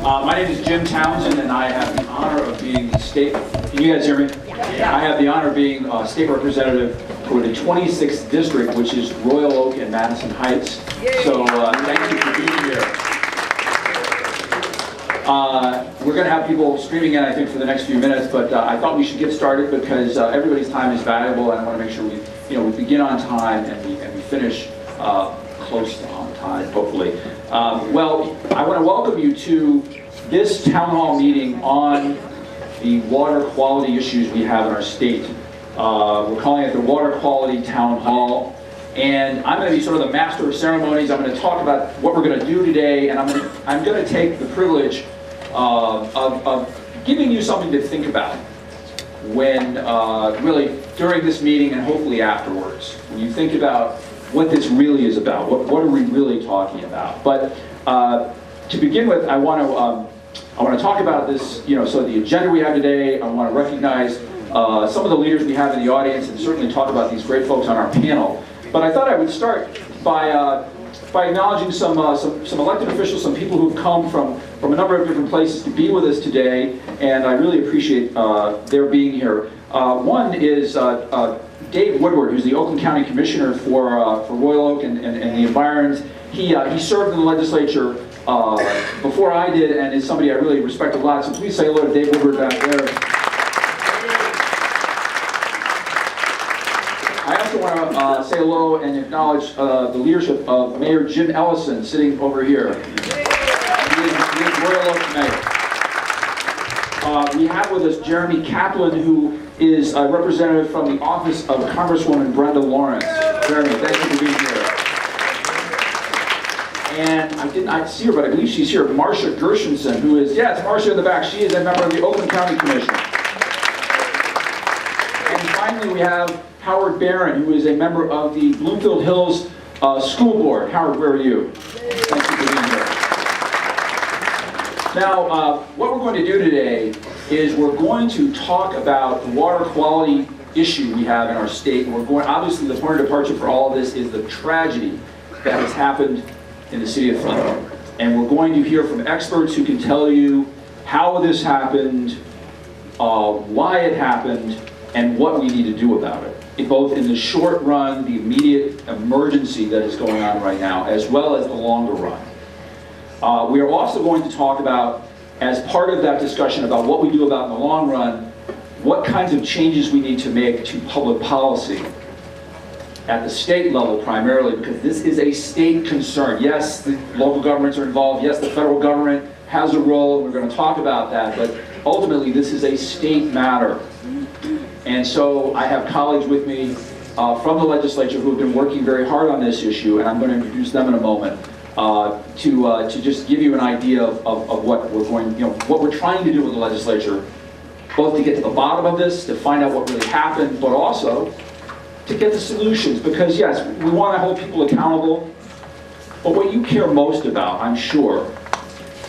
My name is Jim Townsend, and I have the honor of being the state. Can you guys hear me? Yeah. I have the honor of being state representative for the 26th district, which is Royal Oak and Madison Heights. Yay. So thank you for being here. We're going to have people streaming in, I think, for the next few minutes, but I thought we should get started because everybody's time is valuable, and I want to make sure we begin on time and we finish close to on time, hopefully. Well, I want to welcome you to this town hall meeting on the water quality issues we have in our state. We're calling it the Water Quality Town Hall, and I'm going to be sort of the master of ceremonies. I'm going to talk about what we're going to do today, and I'm going to take the privilege of giving you something to think about when really during this meeting and hopefully afterwards, when you think about what this really is about. What are we really talking about? But to begin with, I want to talk about this. So the agenda we have today. I want to recognize some of the leaders we have in the audience, and certainly talk about these great folks on our panel. But I thought I would start by acknowledging some elected officials, some people who've come from a number of different places to be with us today, and I really appreciate their being here. One is Dave Woodward, who's the Oakland County Commissioner for Royal Oak and the environs. He served in the legislature before I did, and is somebody I really respect a lot. So please say hello to Dave Woodward back there. I also want to say hello and acknowledge the leadership of Mayor Jim Ellison, sitting over here. He is Royal Oak Mayor. We have with us Jeremy Kaplan, who is a representative from the office of Congresswoman Brenda Lawrence. Jeremy, thank you for being here. And I didn't see her, but I believe she's here. Marcia Gershenson, who is, yes, Marcia in the back. She is a member of the Oakland County Commission. And finally, we have Howard Barron, who is a member of the Bloomfield Hills School Board. Howard, where are you? Thank you for being here. Now, what we're going to do today is we're going to talk about the water quality issue we have in our state. And obviously, the point of departure for all of this is the tragedy that has happened in the city of Flint. And we're going to hear from experts who can tell you how this happened, why it happened, and what we need to do about it. Both in the short run, the immediate emergency that is going on right now, as well as the longer run. We are also going to talk about, as part of that discussion about what we do about in the long run, what kinds of changes we need to make to public policy at the state level primarily, because this is a state concern. Yes, the local governments are involved. Yes, the federal government has a role. We're going to talk about that, but ultimately this is a state matter. And so I have colleagues with me from the legislature who have been working very hard on this issue, and I'm going to introduce them in a moment to just give you an idea of what we're what we're trying to do with the legislature, both to get to the bottom of this, to find out what really happened, but also to get the solutions. Because yes, we want to hold people accountable, but what you care most about, I'm sure,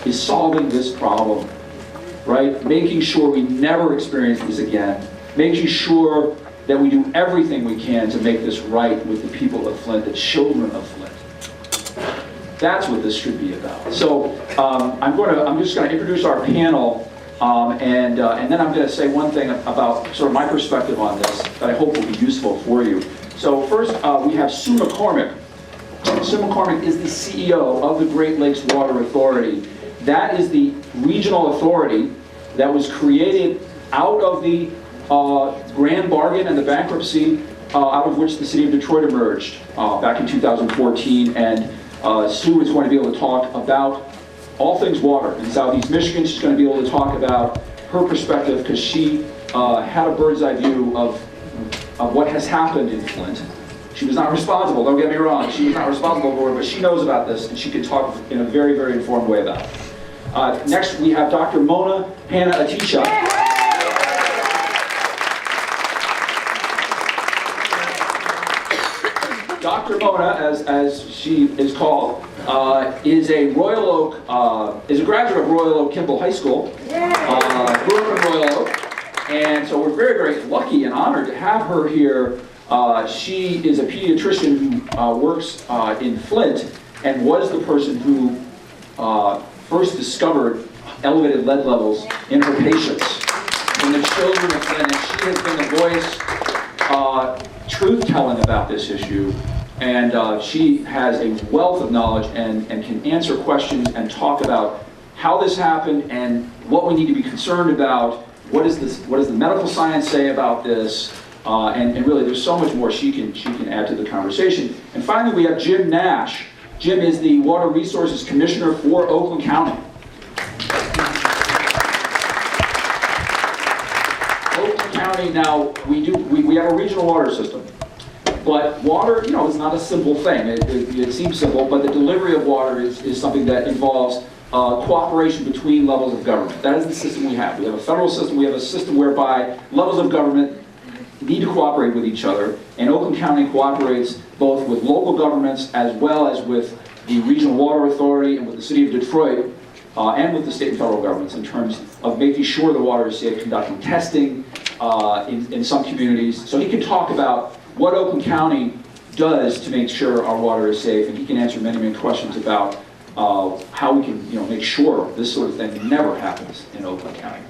is solving this problem, right? Making sure we never experience this again. Making sure that we do everything we can to make this right with the people of Flint, the children of Flint. That's what this should be about. So I'm just going to introduce our panel, and then I'm going to say one thing about sort of my perspective on this that I hope will be useful for you. So first, we have Sue McCormick. Sue McCormick is the CEO of the Great Lakes Water Authority. That is the regional authority that was created out of the grand bargain and the bankruptcy out of which the city of Detroit emerged back in 2014. And Sue is going to be able to talk about all things water in Southeast Michigan. She's going to be able to talk about her perspective because she had a bird's eye view of what has happened in Flint. She was not responsible, don't get me wrong. She was not responsible for it, but she knows about this and she can talk in a very, very informed way about it. Next, we have Dr. Mona Hanna-Attisha. Dr. Mona, as she is called, is a Royal Oak, is a graduate of Royal Oak Kimball High School. Grew up in Royal Oak, and so we're very, very lucky and honored to have her here. She is a pediatrician who works in Flint and was the person who first discovered elevated lead levels in her patients. When the children of Flint, and she has been the voice, truth-telling about this issue, and she has a wealth of knowledge and can answer questions and talk about how this happened and what we need to be concerned about. What does the medical science say about this? And really, there's so much more she can add to the conversation. And finally, we have Jim Nash. Jim is the Water Resources Commissioner for Oakland County. Oakland County, now, we have a regional water system. But water, is not a simple thing. It seems simple, but the delivery of water is something that involves cooperation between levels of government. That is the system we have. We have a federal system. We have a system whereby levels of government need to cooperate with each other, and Oakland County cooperates both with local governments as well as with the Regional Water Authority and with the City of Detroit and with the state and federal governments in terms of making sure the water is safe, conducting testing in some communities. So he can talk about what Oakland County does to make sure our water is safe, and he can answer many questions about how we can make sure this sort of thing never happens in Oakland County.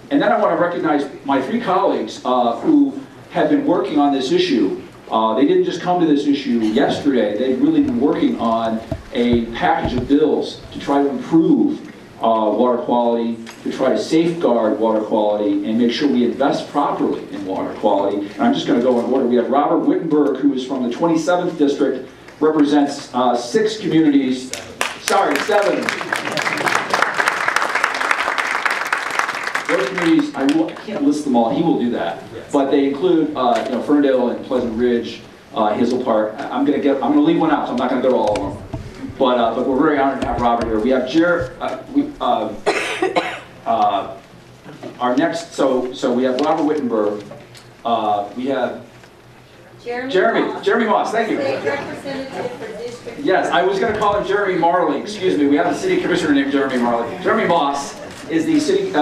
And then I want to recognize my three colleagues who have been working on this issue. They didn't just come to this issue yesterday. They've really been working on a package of bills to try to improve water quality, to try to safeguard water quality, and make sure we invest properly in water quality. And I'm just going to go in order. We have Robert Wittenberg, who is from the 27th District, represents 6 communities. Sorry, 7. Those communities, I can't list them all. He will do that. Yes. But they include, Ferndale and Pleasant Ridge, Hazel Park. I'm going to leave one out, so I'm not going to go to all of them. But we're very honored to have Robert here. We have our next. So we have Robert Wittenberg. We have Jeremy Moss. Thank you. State Representative for District. Yes, I was going to call him Jeremy Marley. Excuse me. We have a city commissioner named Jeremy Marley. Jeremy Moss is the state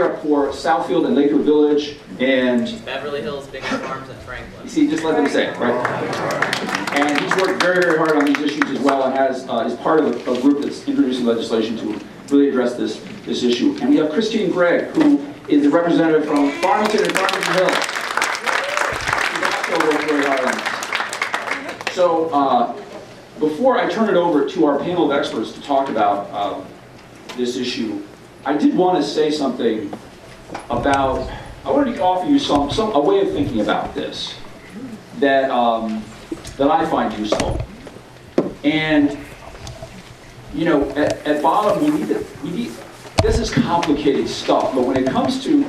rep for Southfield and Lakewood Village and Beverly Hills, Big Farms, and Franklin. You see, just let them say it, right? And he's worked very hard on these issues as well, and is part of a group that's introducing legislation to really address this issue. And we have Christine Greig, who is the representative from Farmington and Farmington Hills. She's also worked very hard on this. So before I turn it over to our panel of experts to talk about this issue, I did want to say something about, I wanted to offer you a way of thinking about this that I find useful. And, at bottom, we need, this is complicated stuff, but when it comes to,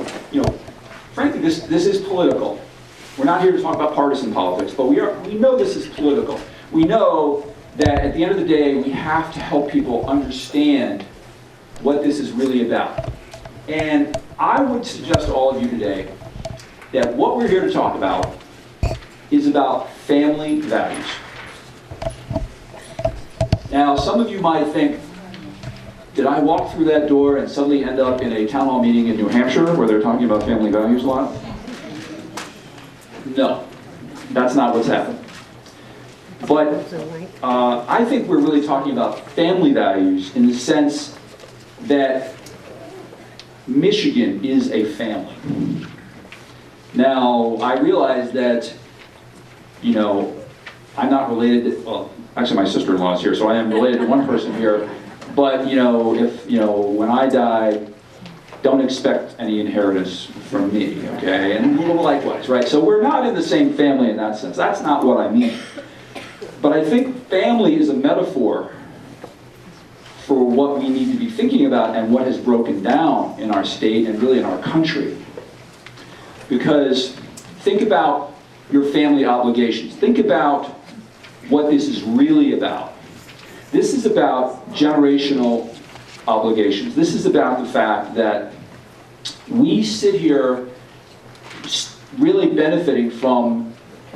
frankly, this is political. We're not here to talk about partisan politics, but we know this is political. We know that at the end of the day, we have to help people understand what this is really about. And I would suggest to all of you today that what we're here to talk about is about family values. Now, some of you might think, did I walk through that door and suddenly end up in a town hall meeting in New Hampshire where they're talking about family values a lot? No, that's not what's happened. But I think we're really talking about family values in the sense that Michigan is a family. Now, I realize that, I'm not related to, well, actually my sister-in-law is here, so I am related to one person here, but, when I die, don't expect any inheritance from me, okay? And likewise, right? So we're not in the same family in that sense. That's not what I mean. But I think family is a metaphor for what we need to be thinking about and what has broken down in our state and really in our country. Because think about your family obligations. Think about what this is really about. This is about generational obligations. This is about the fact that we sit here really benefiting from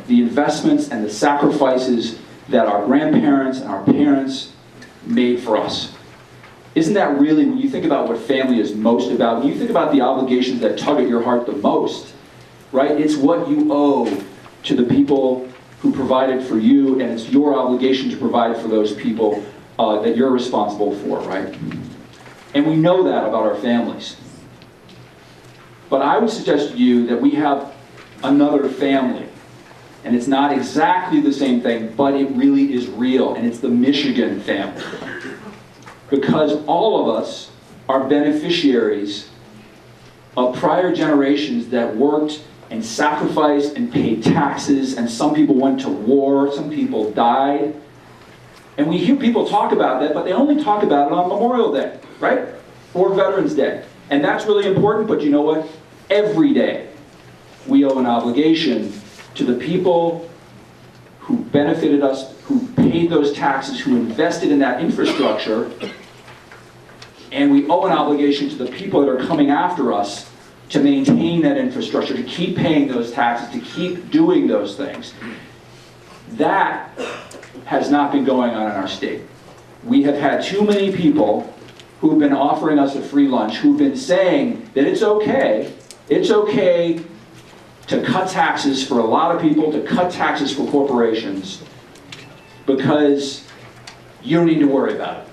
the investments and the sacrifices that our grandparents and our parents made for us. Isn't that really, when you think about what family is most about, when you think about the obligations that tug at your heart the most, right? It's what you owe to the people who provided for you, and it's your obligation to provide for those people that you're responsible for, right? And we know that about our families. But I would suggest to you that we have another family. And it's not exactly the same thing, but it really is real. And it's the Michigan family. Because all of us are beneficiaries of prior generations that worked and sacrificed and paid taxes, and some people went to war, some people died. And we hear people talk about that, but they only talk about it on Memorial Day, right? Or Veterans Day. And that's really important, but you know what? Every day we owe an obligation to the people who benefited us, who paid those taxes, who invested in that infrastructure, and we owe an obligation to the people that are coming after us to maintain that infrastructure, to keep paying those taxes, to keep doing those things. That has not been going on in our state. We have had too many people who've been offering us a free lunch, who've been saying that it's okay to cut taxes for a lot of people, to cut taxes for corporations, because you don't need to worry about it.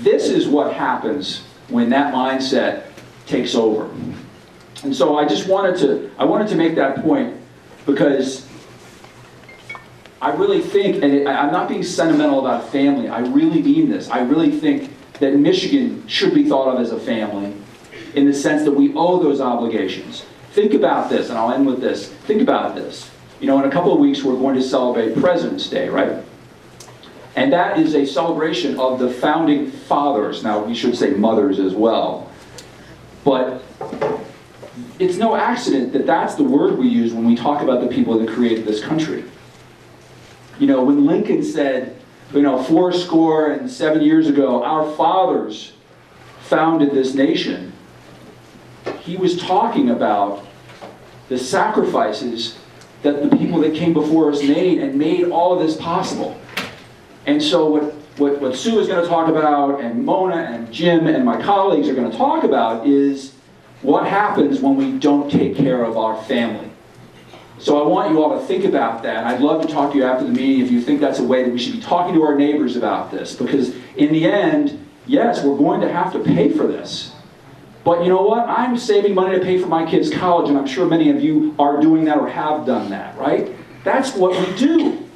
This is what happens when that mindset takes over. And so I just wanted to make that point, because I really think, and I'm not being sentimental about family, I really mean this. I really think that Michigan should be thought of as a family in the sense that we owe those obligations. Think about this, and I'll end with this. Think about this. You know, in a couple of weeks we're going to celebrate President's Day, right? And that is a celebration of the founding fathers. Now, we should say mothers as well. But it's no accident that that's the word we use when we talk about the people that created this country. You know, when Lincoln said, 77 years ago, our fathers founded this nation, he was talking about the sacrifices that the people that came before us made, and made all of this possible. And so what Sue is going to talk about, and Mona and Jim and my colleagues are going to talk about, is what happens when we don't take care of our family. So I want you all to think about that. I'd love to talk to you after the meeting if you think that's a way that we should be talking to our neighbors about this. Because in the end, yes, we're going to have to pay for this. But you know what? I'm saving money to pay for my kids' college, and I'm sure many of you are doing that or have done that, right? That's what we do.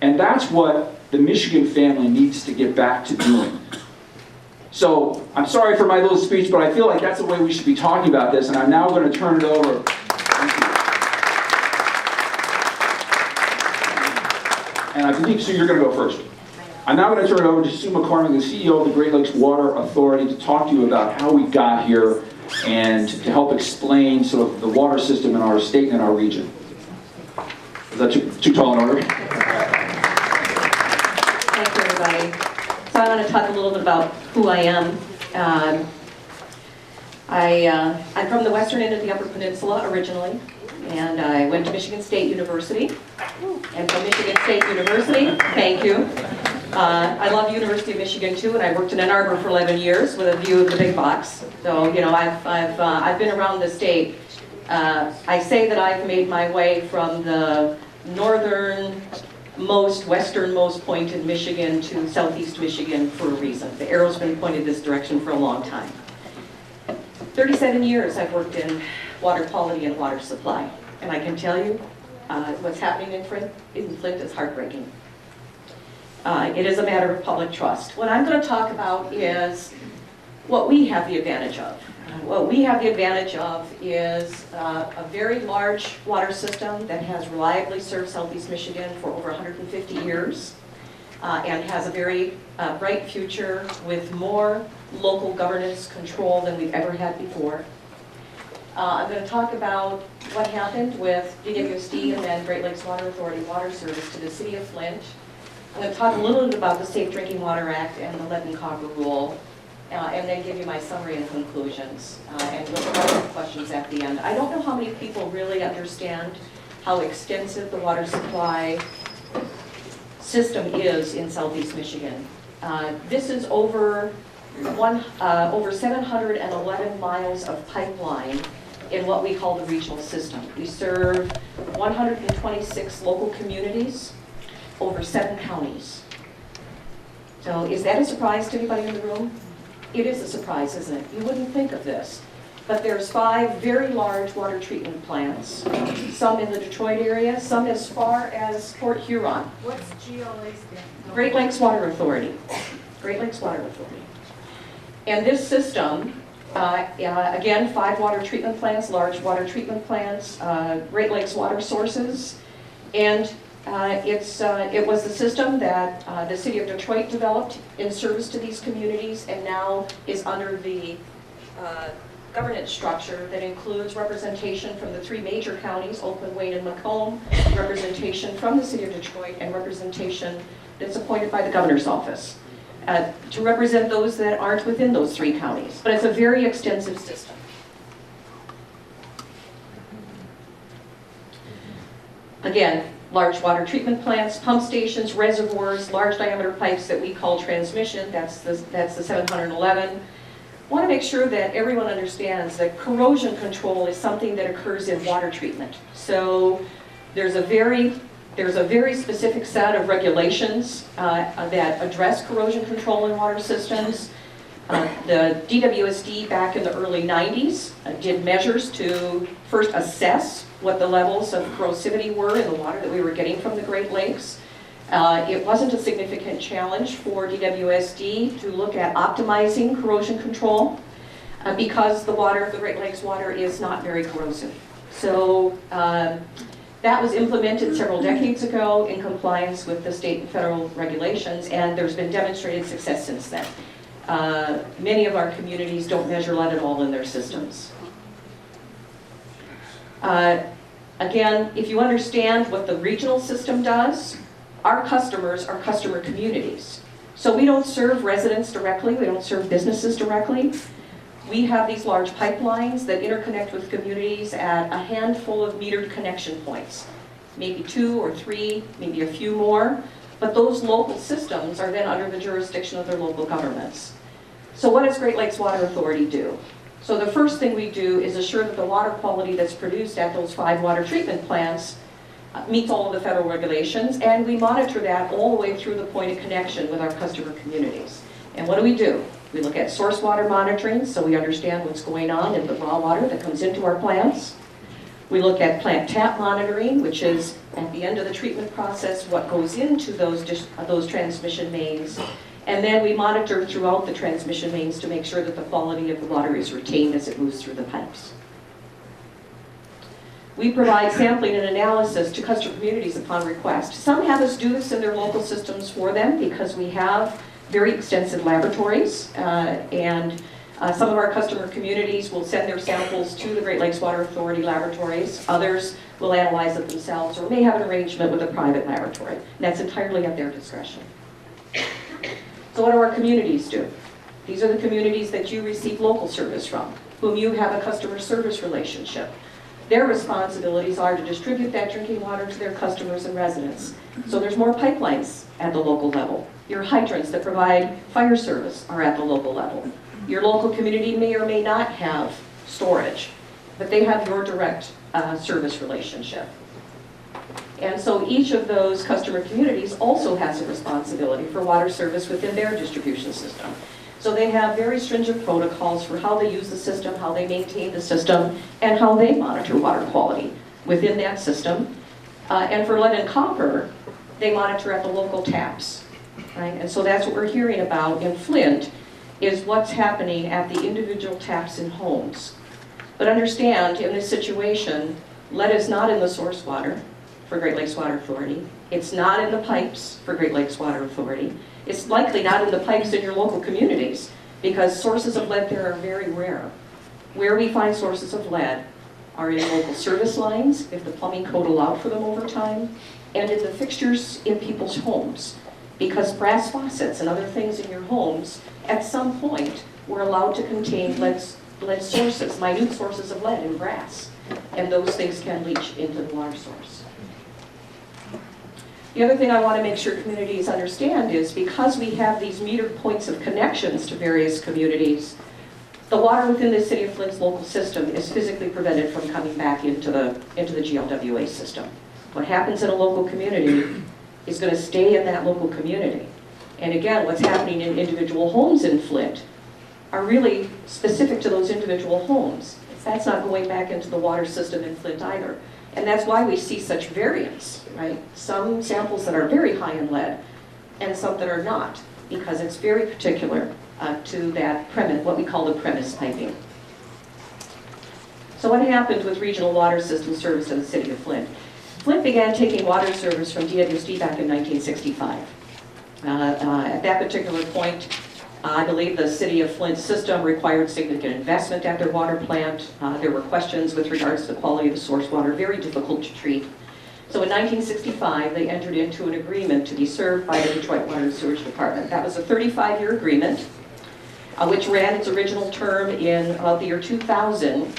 And that's what the Michigan family needs to get back to doing. So, I'm sorry for my little speech, but I feel like that's the way we should be talking about this, and I'm now going to turn it over. Thank you. And I believe, Sue, you're going to go first. I'm now going to turn it over to Sue McCormick, the CEO of the Great Lakes Water Authority, to talk to you about how we got here and to help explain sort of the water system in our state and our region. Is that too tall an order? Thank you, everybody. So I want to talk a little bit about who I am. I'm from the western end of the Upper Peninsula originally, and I went to Michigan State University. And from Michigan State University, thank you. I love University of Michigan too, and I worked in Ann Arbor for 11 years with a view of the big box. So, you know, I've been around the state. I say that I've made my way from the northernmost, westernmost point in Michigan to southeast Michigan for a reason. The arrow's been pointed this direction for a long time. 37 years I've worked in water quality and water supply, and I can tell you what's happening in Flint is heartbreaking. It is a matter of public trust. What I'm going to talk about is what we have the advantage of. What we have the advantage of is a very large water system that has reliably served Southeast Michigan for over 150 years and has a very bright future with more local governance control than we've ever had before. I'm going to talk about what happened with DWSA and then Great Lakes Water Authority water service to the city of Flint. I'm going to talk a little bit about the Safe Drinking Water Act and the lead and copper rule, and then give you my summary and conclusions, and we'll have questions at the end. I don't know how many people really understand how extensive the water supply system is in Southeast Michigan. This is over 711 miles of pipeline in what we call the regional system. We serve 126 local communities, over 7 counties. So is that a surprise to anybody in the room? It is a surprise, isn't it? You wouldn't think of this. But there's 5 very large water treatment plants, some in the Detroit area, some as far as Port Huron. What's GLA stand for? Great Lakes Water Authority. Great Lakes Water Authority. And this system, again, 5 water treatment plants, large water treatment plants, Great Lakes water sources. And it was the system that the city of Detroit developed in service to these communities and now is under the governance structure that includes representation from the 3 major counties, Oakland, Wayne, and Macomb, representation from the city of Detroit, and representation that's appointed by the governor's office to represent those that aren't within those 3 counties. But it's a very extensive system. Again, large water treatment plants, pump stations, reservoirs, large diameter pipes that we call transmission, that's the 711. I want to make sure that everyone understands that corrosion control is something that occurs in water treatment. So there's a very specific set of regulations that address corrosion control in water systems. The DWSA back in the early 90s did measures to first assess what the levels of corrosivity were in the water that we were getting from the Great Lakes. It wasn't a significant challenge for DWSD to look at optimizing corrosion control because the water, the Great Lakes water, is not very corrosive. So that was implemented several decades ago in compliance with the state and federal regulations, and there's been demonstrated success since then. Many of our communities don't measure lead at all in their systems. Again, if you understand what the regional system does, our customers are customer communities. So we don't serve residents directly, we don't serve businesses directly. We have these large pipelines that interconnect with communities at a handful of metered connection points. Maybe 2 or 3, maybe a few more. But those local systems are then under the jurisdiction of their local governments. So what does Great Lakes Water Authority do? So the first thing we do is assure that the water quality that's produced at those 5 water treatment plants meets all of the federal regulations, and we monitor that all the way through the point of connection with our customer communities. And what do? We look at source water monitoring, so we understand what's going on in the raw water that comes into our plants. We look at plant tap monitoring, which is at the end of the treatment process, what goes into those transmission mains. And then we monitor throughout the transmission mains to make sure that the quality of the water is retained as it moves through the pipes. We provide sampling and analysis to customer communities upon request. Some have us do this in their local systems for them because we have very extensive laboratories, and some of our customer communities will send their samples to the Great Lakes Water Authority laboratories. Others will analyze it themselves or may have an arrangement with a private laboratory. And that's entirely at their discretion. So what do our communities do? These are the communities that you receive local service from, whom you have a customer service relationship. Their responsibilities are to distribute that drinking water to their customers and residents. So there's more pipelines at the local level. Your hydrants that provide fire service are at the local level. Your local community may or may not have storage, but they have your direct service relationship. And so each of those customer communities also has a responsibility for water service within their distribution system. So they have very stringent protocols for how they use the system, how they maintain the system, and how they monitor water quality within that system. And for lead and copper, they monitor at the local taps. Right? And so that's what we're hearing about in Flint, is what's happening at the individual taps in homes. But understand, in this situation, lead is not in the source water for Great Lakes Water Authority. It's not in the pipes for Great Lakes Water Authority. It's likely not in the pipes in your local communities because sources of lead there are very rare. Where we find sources of lead are in local service lines, if the plumbing code allowed for them over time, and in the fixtures in people's homes. Because brass faucets and other things in your homes, at some point, were allowed to contain lead sources, minute sources of lead in brass. And those things can leach into the water source. The other thing I want to make sure communities understand is because we have these metered points of connections to various communities, the water within the City of Flint's local system is physically prevented from coming back into the GLWA system. What happens in a local community is going to stay in that local community. And again, what's happening in individual homes in Flint are really specific to those individual homes. That's not going back into the water system in Flint either. And that's why we see such variance, right? Some samples that are very high in lead and some that are not, because it's very particular to that premise, what we call the premise piping. So what happened with regional water system service in the city of Flint? Flint began taking water service from DWSA back in 1965. At that particular point, I believe the city of Flint system required significant investment at their water plant. There were questions with regards to the quality of the source water, very difficult to treat. So in 1965, they entered into an agreement to be served by the Detroit Water and Sewerage Department. That was a 35-year agreement, which ran its original term in the year 2000,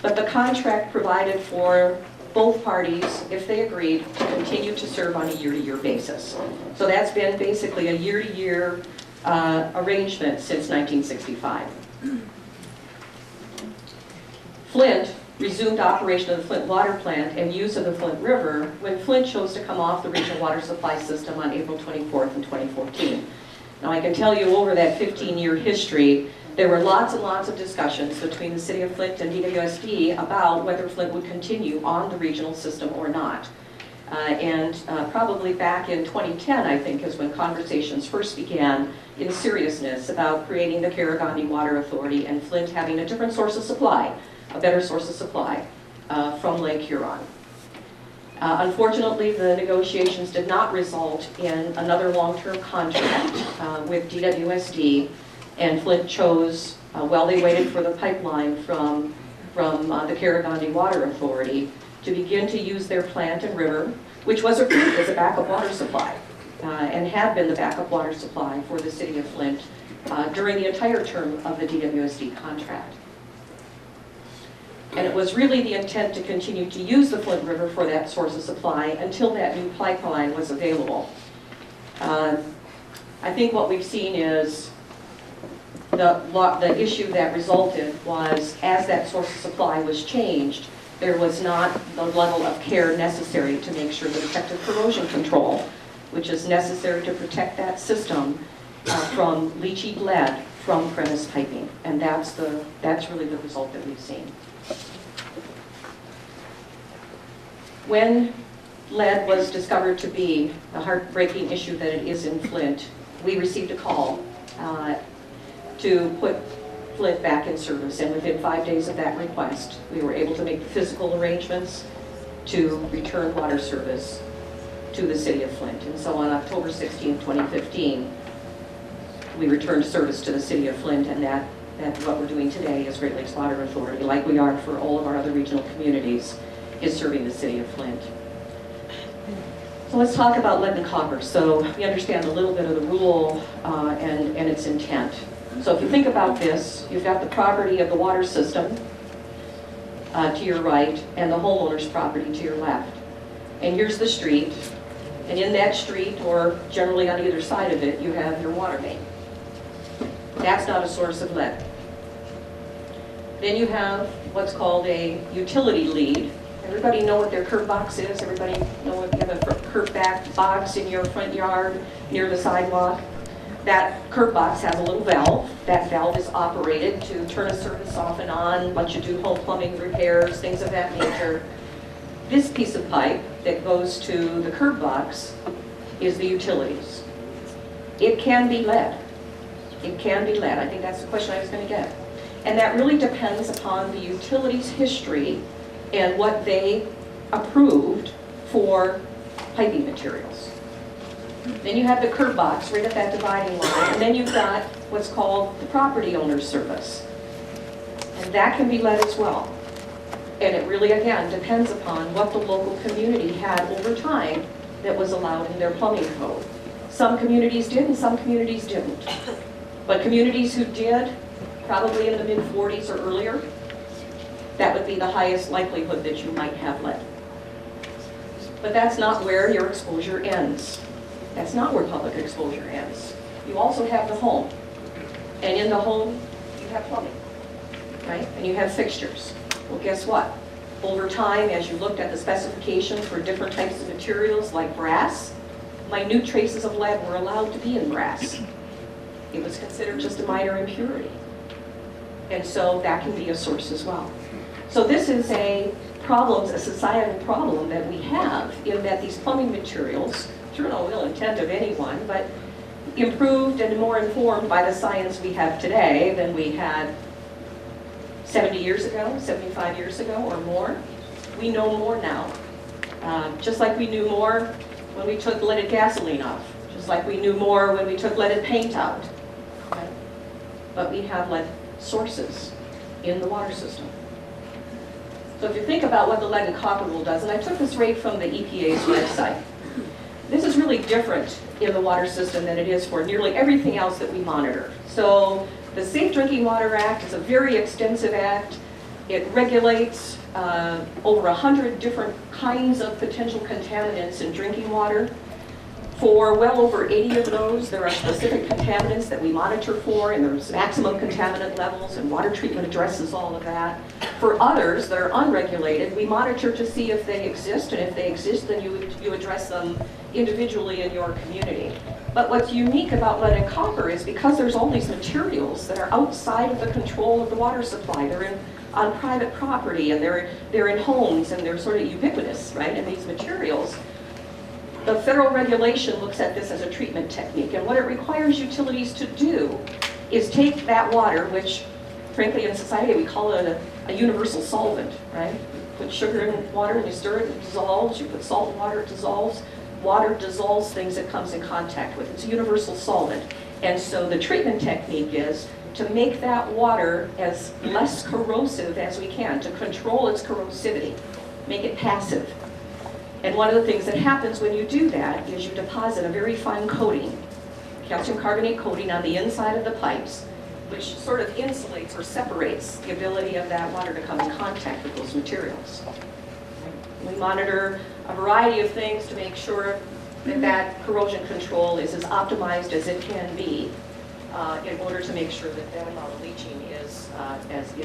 but the contract provided for both parties, if they agreed, to continue to serve on a year-to-year basis. So that's been basically a year-to-year arrangement since 1965. Flint resumed operation of the Flint Water Plant and use of the Flint River when Flint chose to come off the regional water supply system on April 24th in 2014. Now I can tell you over that 15-year history, there were lots and lots of discussions between the city of Flint and DWSD about whether Flint would continue on the regional system or not. Probably back in 2010, I think, is when conversations first began in seriousness about creating the Carigandi Water Authority and Flint having a different source of supply, a better source of supply from Lake Huron. Unfortunately, the negotiations did not result in another long-term contract with DWSD, and Flint chose, while they waited for the pipeline from the Carigandi Water Authority, to begin to use their plant and river, which was approved as a backup water supply, and had been the backup water supply for the city of Flint during the entire term of the DWSD contract. And it was really the intent to continue to use the Flint River for that source of supply until that new pipeline was available. I think what we've seen is the issue that resulted was, as that source of supply was changed, there was not the level of care necessary to make sure that effective corrosion control, which is necessary to protect that system from leachy lead from premise piping. And that's really the result that we've seen. When lead was discovered to be the heartbreaking issue that it is in Flint, we received a call to put Flint back in service, and within 5 days of that request, we were able to make the physical arrangements to return water service to the city of Flint. And so on October 16, 2015, we returned service to the city of Flint, and that's what we're doing today as Great Lakes Water Authority, like we are for all of our other regional communities, is serving the city of Flint. So let's talk about lead and copper. So we understand a little bit of the rule and its intent. So if you think about this, you've got the property of the water system to your right and the homeowner's property to your left. And here's the street. And in that street, or generally on either side of it, you have your water main. That's not a source of lead. Then you have what's called a utility lead. Everybody know what their curb box is? Everybody know if you have a curb back box in your front yard near the sidewalk? That curb box has a little valve. That valve is operated to turn a service off and on, let you do home plumbing repairs, things of that nature. This piece of pipe that goes to the curb box is the utilities. It can be lead. It can be lead. I think that's the question I was going to get. And that really depends upon the utilities' history and what they approved for piping materials. Then you have the curb box right at that dividing line, and then you've got what's called the property owner's service. And that can be lead as well. And it really, again, depends upon what the local community had over time that was allowed in their plumbing code. Some communities did and some communities didn't. But communities who did, probably in the mid-40s or earlier, that would be the highest likelihood that you might have lead. But that's not where your exposure ends. That's not where public exposure ends. You also have the home. And in the home, you have plumbing, right? And you have fixtures. Well, guess what? Over time, as you looked at the specifications for different types of materials like brass, minute traces of lead were allowed to be in grass. It was considered just a minor impurity. And so that can be a source as well. So this is a societal problem that we have, in that these plumbing materials, through no ill intent of anyone, but improved and more informed by the science we have today than we had 70 years ago, 75 years ago, or more. We know more now. Just like we knew more when we took leaded gasoline off. Just like we knew more when we took leaded paint out. Okay? But we have lead sources in the water system. So if you think about what the lead and copper rule does, and I took this right from the EPA's website, this is really different in the water system than it is for nearly everything else that we monitor. So the Safe Drinking Water Act is a very extensive act. It regulates over 100 different kinds of potential contaminants in drinking water. For well over 80 of those, there are specific contaminants that we monitor for, and there's maximum contaminant levels, and water treatment addresses all of that. For others that are unregulated, we monitor to see if they exist, and if they exist, then you address them individually in your community. But what's unique about lead and copper is because there's all these materials that are outside of the control of the water supply. They're on private property, and they're in homes, and they're sort of ubiquitous, right? And these materials, the federal regulation looks at this as a treatment technique, and what it requires utilities to do is take that water, which frankly in society we call it a universal solvent, right? You put sugar in water and you stir it, it dissolves. You put salt in water, it dissolves. Water dissolves things it comes in contact with. It's a universal solvent. And so the treatment technique is to make that water as less corrosive as we can, to control its corrosivity, make it passive. And one of the things that happens when you do that is you deposit a very fine coating, calcium carbonate coating on the inside of the pipes, which sort of insulates or separates the ability of that water to come in contact with those materials. We monitor a variety of things to make sure that that corrosion control is as optimized as it can be in order to make sure that that amount of leaching is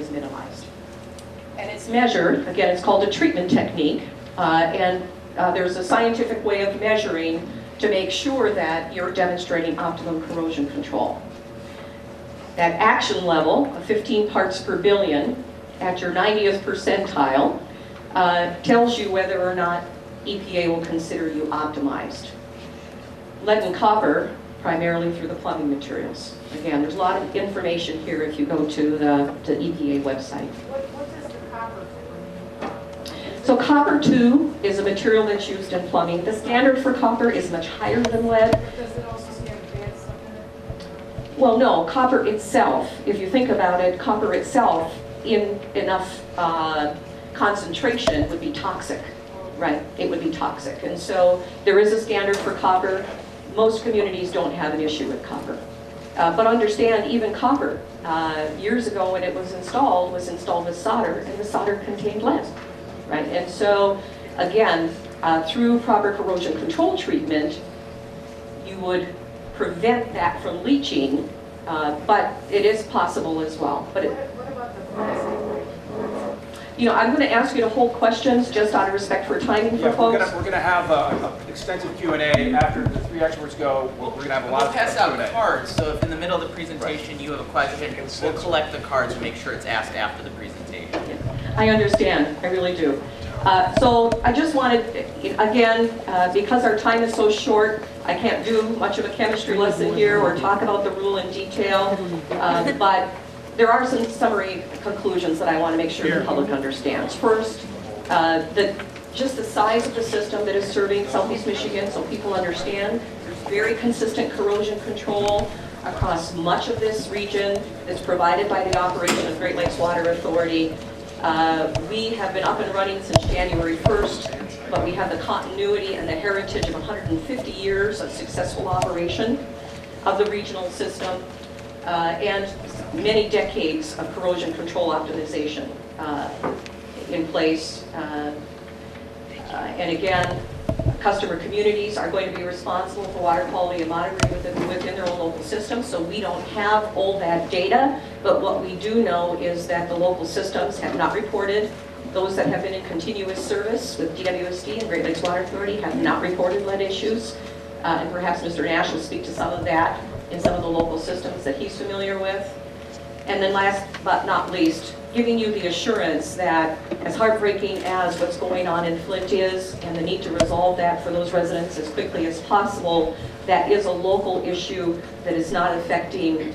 minimized. And it's measured, again, it's called a treatment technique, there's a scientific way of measuring to make sure that you're demonstrating optimum corrosion control. That action level of 15 parts per billion at your 90th percentile tells you whether or not EPA will consider you optimized. Lead and copper, primarily through the plumbing materials. Again, there's a lot of information here if you go to the EPA website. What does the copper do? So copper, too, is a material that's used in plumbing. The standard for copper is much higher than lead. Does it also have bad stuff in it? Well, no, copper itself, if you think about it, copper itself in enough concentration would be toxic, right? It would be toxic. And so there is a standard for copper. Most communities don't have an issue with copper. But understand, even copper, years ago when it was installed with solder, and the solder contained lead, right? And so, again, through proper corrosion control treatment, you would prevent that from leaching, but it is possible as well. But What about the plastic? I'm going to ask you to hold questions just out of respect for timing for Yeah, folks. we're gonna have an extensive Q&A after the three experts go. We're gonna have a lot We'll of pass out Q&A. cards, so if in the middle of the presentation you have a question, we'll collect the cards and make sure it's asked after the presentation. I understand, I really do. So I just wanted, again, because our time is so short, I can't do much of a chemistry lesson here or talk about the rule in detail, but there are some summary conclusions that I want to make sure the public understands. First, just the size of the system that is serving Southeast Michigan, so people understand. There's very consistent corrosion control across much of this region that's provided by the operation of Great Lakes Water Authority. We have been up and running since January 1st, but we have the continuity and the heritage of 150 years of successful operation of the regional system. And many decades of corrosion control optimization in place. And again, customer communities are going to be responsible for water quality and monitoring within their own local system, so we don't have all that data, but what we do know is that the local systems have not reported. Those that have been in continuous service with DWSA and Great Lakes Water Authority have not reported lead issues. And perhaps Mr. Nash will speak to some of that in some of the local systems that he's familiar with. And then last but not least, giving you the assurance that as heartbreaking as what's going on in Flint is, and the need to resolve that for those residents as quickly as possible, that is a local issue that is not affecting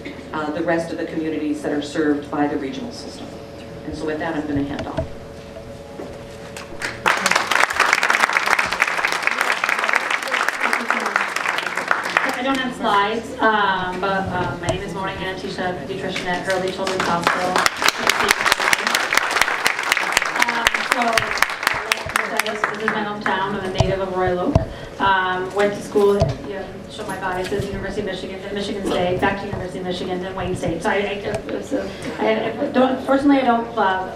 the rest of the communities that are served by the regional system. And so with that, I'm going to hand off. I don't have slides, but my name is Hanna-Attisha, pediatrician at Hurley Children's Hospital. This is my hometown. I'm a native of Royal Oak. Went to school, show my biases, University of Michigan, then Michigan State, back to University of Michigan, then Wayne State. So fortunately, I don't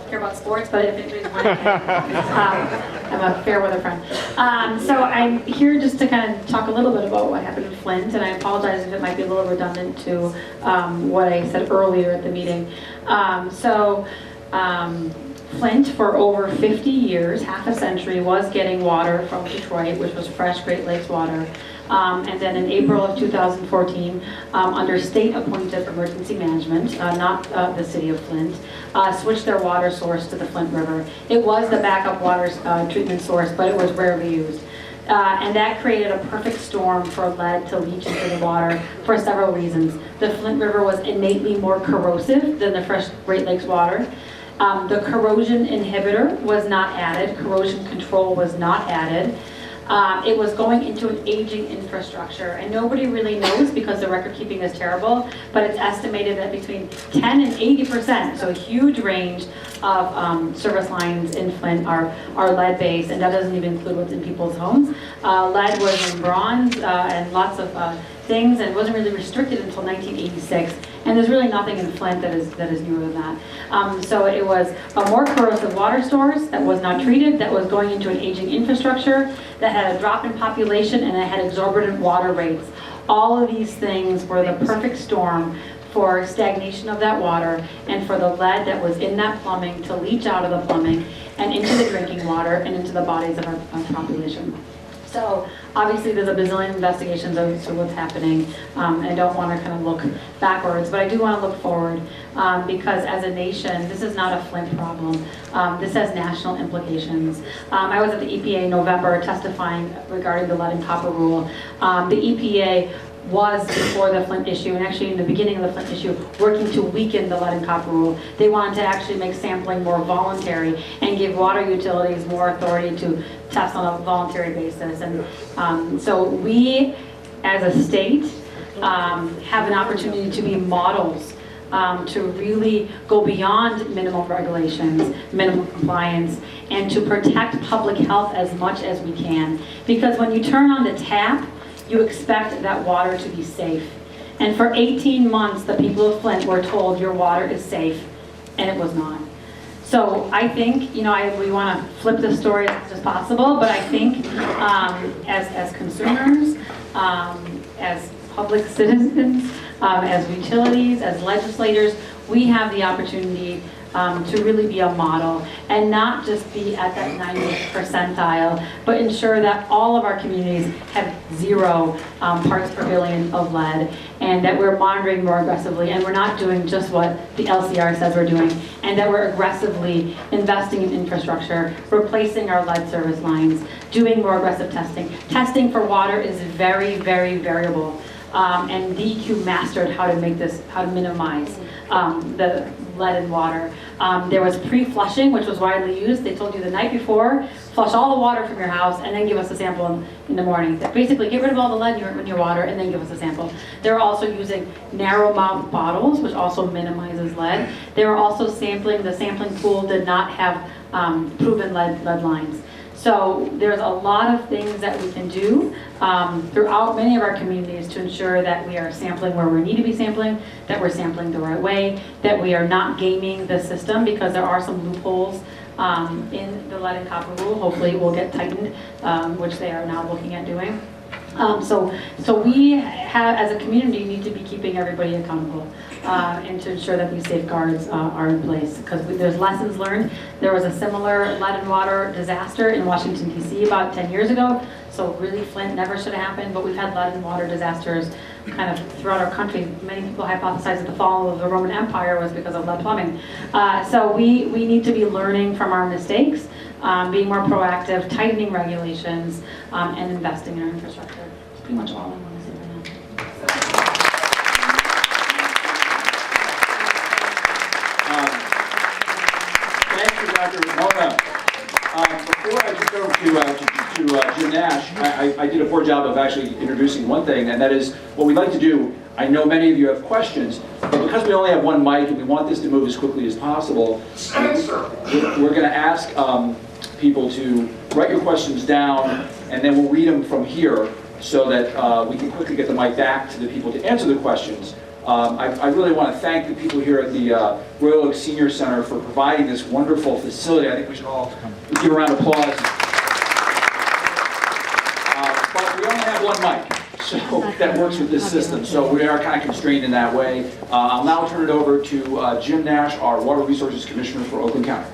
care about sports, but if anybody's wondering, I'm a fair weather friend. So I'm here just to kind of talk a little bit about what happened in Flint, and I apologize if it might be a little redundant to what I said earlier at the meeting. Flint, for over 50 years, half a century, was getting water from Detroit, which was fresh Great Lakes water. And then in April of 2014, under state-appointed emergency management, not the city of Flint, switched their water source to the Flint River. It was the backup water treatment source, but it was rarely used. And that created a perfect storm for lead to leach into the water for several reasons. The Flint River was innately more corrosive than the fresh Great Lakes water. The corrosion inhibitor was not added. Corrosion control was not added. It was going into an aging infrastructure, and nobody really knows because the record keeping is terrible, but it's estimated that between 10 and 80%, so a huge range of service lines in Flint are lead-based, and that doesn't even include what's in people's homes. Lead was in bronze and lots of things, and it wasn't really restricted until 1986. And there's really nothing in Flint that is newer than that. So it was a more corrosive water source that was not treated, that was going into an aging infrastructure, that had a drop in population, and it had exorbitant water rates. All of these things were the perfect storm for stagnation of that water and for the lead that was in that plumbing to leach out of the plumbing and into the drinking water and into the bodies of our population. So obviously there's a bazillion investigations as to what's happening. I don't want to kind of look backwards, but I do want to look forward because as a nation, this is not a Flint problem. This has national implications. I was at the EPA in November testifying regarding the lead and copper rule. The EPA was before the Flint issue, and actually in the beginning of the Flint issue, working to weaken the lead and copper rule. They wanted to actually make sampling more voluntary and give water utilities more authority to test on a voluntary basis. And so we, as a state, have an opportunity to be models, to really go beyond minimum regulations, minimum compliance, and to protect public health as much as we can. Because when you turn on the tap, you expect that water to be safe. And for 18 months, the people of Flint were told your water is safe, and it was not. So I think, we want to flip the story as much as possible, but I think as consumers, as public citizens, as utilities, as legislators, we have the opportunity to really be a model and not just be at that 90th percentile, but ensure that all of our communities have 0 parts per billion of lead, and that we're monitoring more aggressively, and we're not doing just what the LCR says we're doing, and that we're aggressively investing in infrastructure, replacing our lead service lines, doing more aggressive testing. Testing for water is very, very variable. And DEQ mastered how to minimize the lead in water. There was pre-flushing, which was widely used. They told you the night before, flush all the water from your house and then give us a sample in the morning. Basically, get rid of all the lead in your water and then give us a sample. They were also using narrow mouth bottles, which also minimizes lead. They were also sampling, the sampling pool did not have proven lead lines. So there's a lot of things that we can do throughout many of our communities to ensure that we are sampling where we need to be sampling, that we're sampling the right way, that we are not gaming the system, because there are some loopholes in the lead and copper rule. Hopefully it will get tightened, which they are now looking at doing. So we have, as a community, need to be keeping everybody accountable and to ensure that these safeguards are in place, because there's lessons learned. There was a similar lead and water disaster in Washington, D.C. about 10 years ago. So really, Flint never should have happened, but we've had lead and water disasters kind of throughout our country. Many people hypothesize that the fall of the Roman Empire was because of lead plumbing. So we need to be learning from our mistakes, being more proactive, tightening regulations, and investing in our infrastructure. That's pretty much all I want to say right now. Thank you, Dr. Mona. Before I just go to Jim Nash, I did a poor job of actually introducing one thing, and that is what we'd like to do. I know many of you have questions, but because we only have one mic and we want this to move as quickly as possible, we're going to ask people to write your questions down, and then we'll read them from here so that we can quickly get the mic back to the people to answer the questions. I really want to thank the people here at the Royal Oak Senior Center for providing this wonderful facility. I think we should all give a round of applause. But we only have one mic, so that works with this system. So we are kind of constrained in that way. I'll now turn it over to Jim Nash, our Water Resources Commissioner for Oakland County.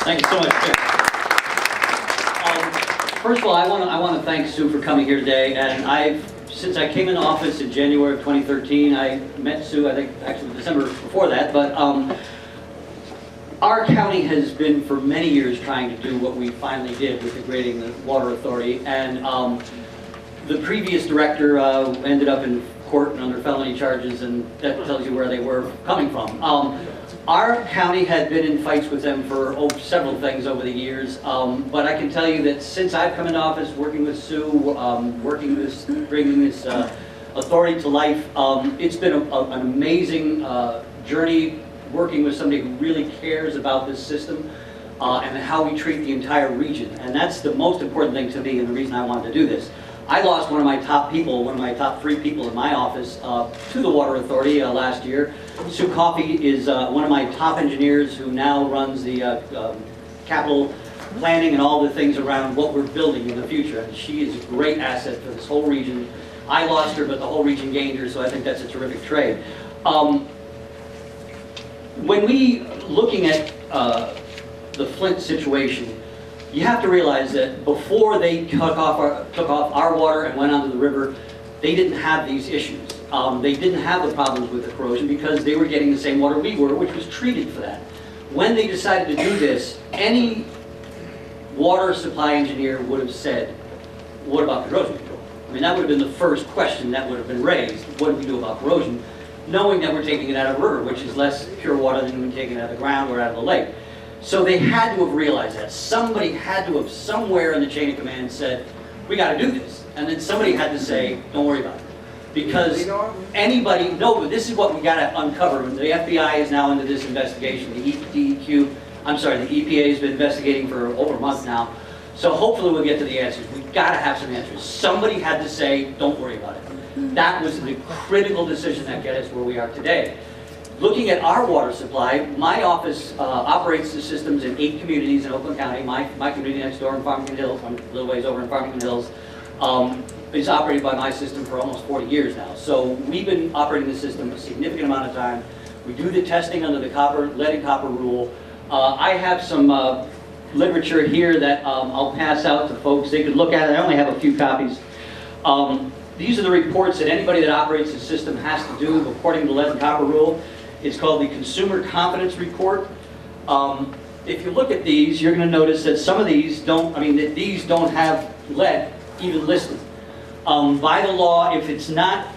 Thank you so much, Chip. First of all, I want to thank Sue for coming here today. And since I came into office in January of 2013, I met Sue, I think, actually December before that. But our county has been for many years trying to do what we finally did with degrading the water authority. And the previous director ended up in court and under felony charges, and that tells you where they were coming from. Our county had been in fights with them for several things over the years, but I can tell you that since I've come into office, working with Sue, bringing this authority to life, it's been an amazing journey working with somebody who really cares about this system and how we treat the entire region. And that's the most important thing to me and the reason I wanted to do this. I lost one of my top people, one of my top 3 people in my office to the Water Authority last year. Sue Coffey is one of my top engineers who now runs the capital planning and all the things around what we're building in the future. And she is a great asset for this whole region. I lost her, but the whole region gained her, so I think that's a terrific trade. When we looking at the Flint situation, you have to realize that before they took off our water and went onto the river, they didn't have these issues. They didn't have the problems with the corrosion because they were getting the same water we were, which was treated for that. When they decided to do this, any water supply engineer would have said, what about corrosion control? I mean, that would have been the first question that would have been raised. What do we do about corrosion? Knowing that we're taking it out of a river, which is less pure water than when taking it out of the ground or out of the lake. So they had to have realized that. Somebody had to have, somewhere in the chain of command, said, we got to do this. And then somebody had to say, don't worry about it. Because anybody, no, but this is what we got to uncover. The FBI is now into this investigation. The EPA has been investigating for over a month now. So hopefully we'll get to the answers. We've got to have some answers. Somebody had to say, don't worry about it. That was the critical decision that got us where we are today. Looking at our water supply, my office operates the systems in 8 communities in Oakland County. My community next door in Farmington Hills, a little ways over in Farmington Hills, is operated by my system for almost 40 years now. So we've been operating the system a significant amount of time. We do the testing under the lead and copper rule. I have some literature here that I'll pass out to folks. They could look at it. I only have a few copies. These are the reports that anybody that operates the system has to do according to the lead and copper rule. It's called the Consumer Confidence Report. If you look at these, you're going to notice that some of these don't, these don't have lead even listed. By the law, if it's not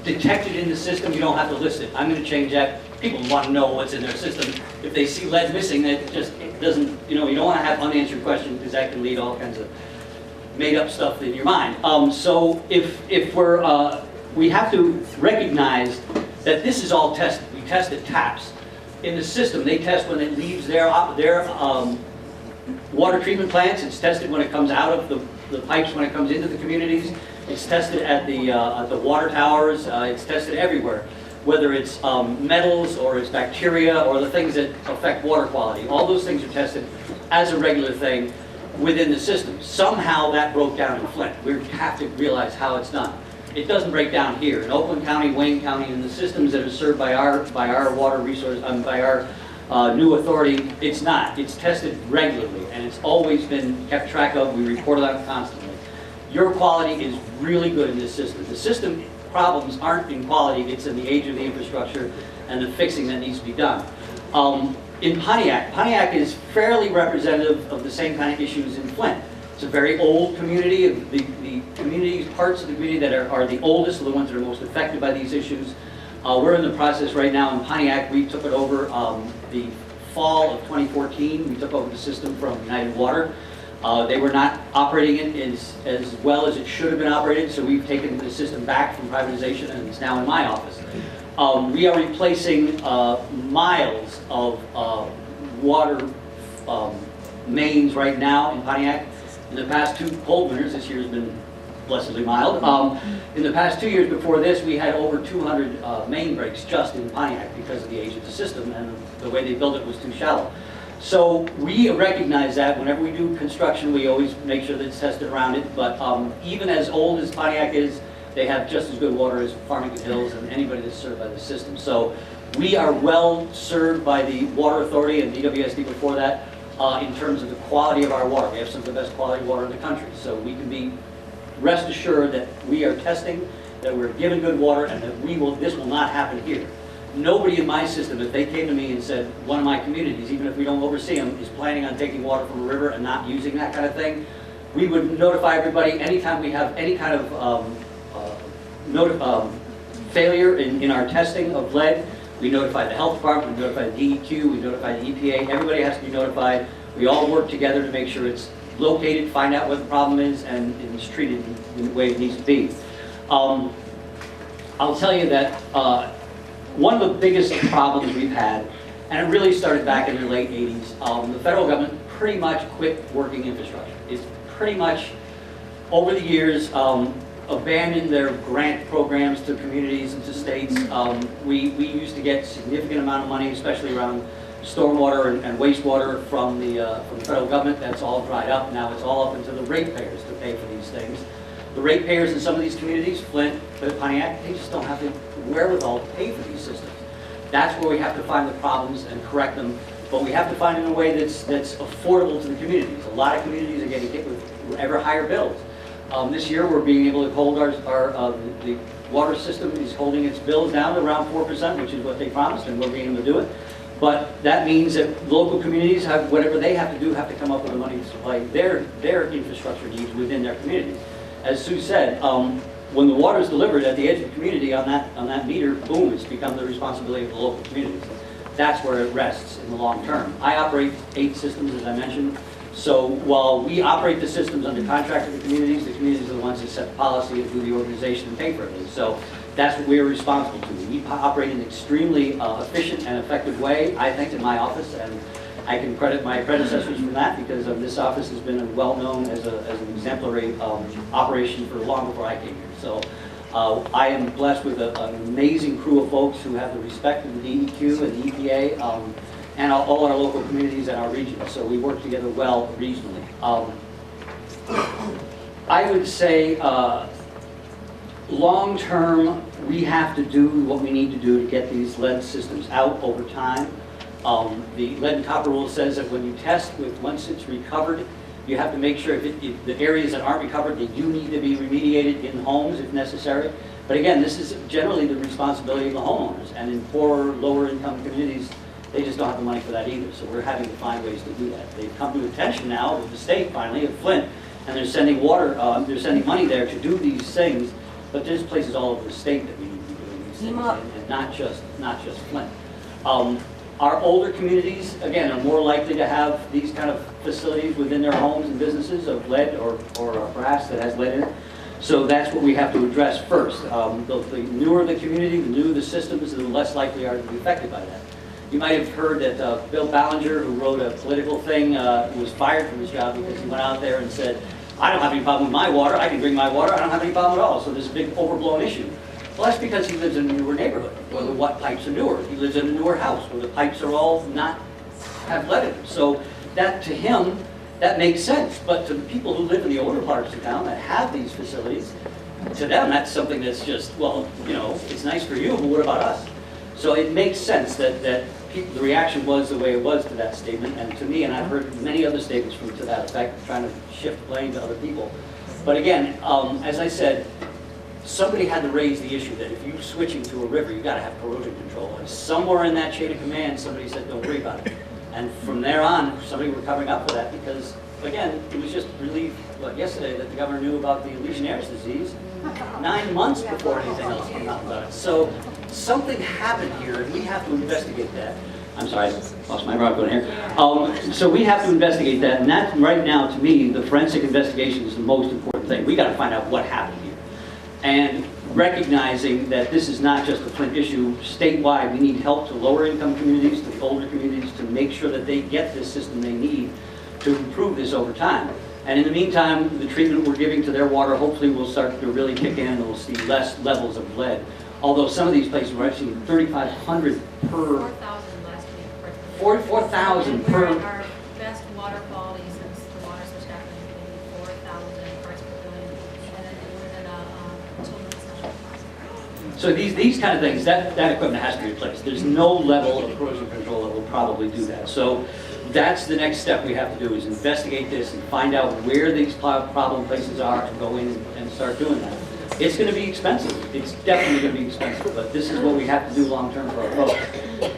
detected in the system, you don't have to list it. I'm going to change that. People want to know what's in their system. If they see lead missing, it doesn't, you don't want to have unanswered questions because that can lead all kinds of made up stuff in your mind. So if we're, we have to recognize that this is all tested. We test at taps. In the system, they test when it leaves their water treatment plants. It's tested when it comes out of the pipes, when it comes into the communities. It's tested at the water towers. It's tested everywhere, whether it's metals or it's bacteria or the things that affect water quality. All those things are tested as a regular thing. within the system. Somehow that broke down in Flint. We have to realize how it's done. It doesn't break down here in Oakland County, Wayne County, and the systems that are served by our water resource, by our new authority. It's not. It's tested regularly, and it's always been kept track of. We report on it constantly. Your quality is really good in this system. The system problems aren't in quality, it's in the age of the infrastructure and the fixing that needs to be done. In Pontiac is fairly representative of the same kind of issues in Flint. It's a very old community. The communities, parts of the community that are the oldest are the ones that are most affected by these issues. We're in the process right now in Pontiac. We took it over the fall of 2014. We took over the system from United Water. They were not operating it as well as it should have been operated, so we've taken the system back from privatization, and it's now in my office. We are replacing miles of water mains right now in Pontiac. In the past 2 cold winters, this year has been blessedly mild. In the past 2 years before this, we had over 200 main breaks just in Pontiac because of the age of the system, and the way they built it was too shallow. So we recognize that whenever we do construction, we always make sure that it's tested around it. But even as old as Pontiac is, they have just as good water as Farmington Hills and anybody that's served by the system. So we are well served by the Water Authority and DWSA before that in terms of the quality of our water. We have some of the best quality water in the country. So we can be rest assured that we are testing, that we're given good water, and that this will not happen here. Nobody in my system, if they came to me and said, one of my communities, even if we don't oversee them, is planning on taking water from a river and not using that kind of thing, we would notify everybody anytime we have any kind of failure in our testing of lead. We notify the health department, we notify the DEQ, we notify the EPA. Everybody has to be notified. We all work together to make sure it's located, find out what the problem is, and it's treated in the way it needs to be. I'll tell you that one of the biggest problems we've had, and it really started back in the late 80s, the federal government pretty much quit working infrastructure. It's pretty much, over the years, abandoned their grant programs to communities and to states. We used to get significant amount of money, especially around stormwater and wastewater from the federal government. That's all dried up. Now it's all up into the ratepayers to pay for these things. The ratepayers in some of these communities, Flint, Pontiac, they just don't have the wherewithal to pay for these systems. That's where we have to find the problems and correct them, but we have to find it in a way that's affordable to the communities. A lot of communities are getting hit with ever higher bills. This year we're being able to hold the water system is holding its bills down to around 4%, which is what they promised, and we're being able to do it. But that means that local communities have, whatever they have to do, have to come up with the money to supply their infrastructure needs within their communities. As Sue said, when the water is delivered at the edge of the community on that meter, boom, it's become the responsibility of the local communities. That's where it rests in the long term. I operate 8 systems, as I mentioned. So while we operate the systems under contract with the communities are the ones that set the policy and do the organization and pay for everything. So that's what we're responsible to. We operate in an extremely efficient and effective way, I think, in my office, and I can credit my predecessors for that, because this office has been well known as an exemplary operation for long before I came here. So I am blessed with an amazing crew of folks who have the respect of the DEQ and the EPA, and all our local communities and our region. So we work together well regionally. I would say long term, we have to do what we need to do to get these lead systems out over time. The lead and copper rule says that when you test once it's recovered, you have to make sure if the areas that aren't recovered, they do need to be remediated in homes if necessary. But again, this is generally the responsibility of the homeowners, and in poorer, lower income communities, they just don't have the money for that either. So we're having to find ways to do that. They've come to attention now with the state finally of Flint, and they're sending they're sending money there to do these things. But there's places all over the state that we need to be doing these things, and not just Flint. Our older communities, again, are more likely to have these kind of facilities within their homes and businesses of lead or brass that has lead in it. So that's what we have to address first. The newer the community, the newer the systems, the less likely are to be affected by that. You might have heard that Bill Ballinger, who wrote a political thing, was fired from his job because he went out there and said, I don't have any problem with my water, I can drink my water, I don't have any problem at all. So there's a big overblown issue. Well, that's because he lives in a newer neighborhood, where the pipes are newer. He lives in a newer house, where the pipes are all have lead in them. So that, to him, that makes sense. But to the people who live in the older parts of town that have these facilities, to them, that's something that's just, well, you know, it's nice for you, but what about us? So it makes sense that the reaction was the way it was to that statement, and to me, and I've heard many other statements to that effect, trying to shift blame to other people. But again, as I said, somebody had to raise the issue that if you're switching to a river, you got to have corrosion control. And somewhere in that chain of command, somebody said, don't worry about it. And from there on, somebody were covering up for that because, again, it was just really, yesterday that the governor knew about the Legionnaires' disease 9 months before anything else came out about it. So something happened here, and we have to investigate that. I'm sorry, I lost my microphone here. So we have to investigate that, and that, right now, to me, the forensic investigation is the most important thing. We got to find out what happened here. And recognizing that this is not just a Flint issue, statewide, we need help to lower income communities, to older communities, to make sure that they get this system they need to improve this over time. And in the meantime, the treatment we're giving to their water hopefully will start to really kick in and we'll see less levels of lead. Although some of these places we're actually 3,500 per... 4,000 last week. 4,000 per... We're at our best water quality since the water switch happened, maybe 4,000 parts per billion. And then it was in a children's national hospital. So these kind of things, that equipment has to be replaced. There's no level of corrosion control that will probably do that. So that's the next step we have to do, is investigate this and find out where these problem places are and go in and start doing that. It's going to be expensive. It's definitely going to be expensive, but this is what we have to do long term for our folks.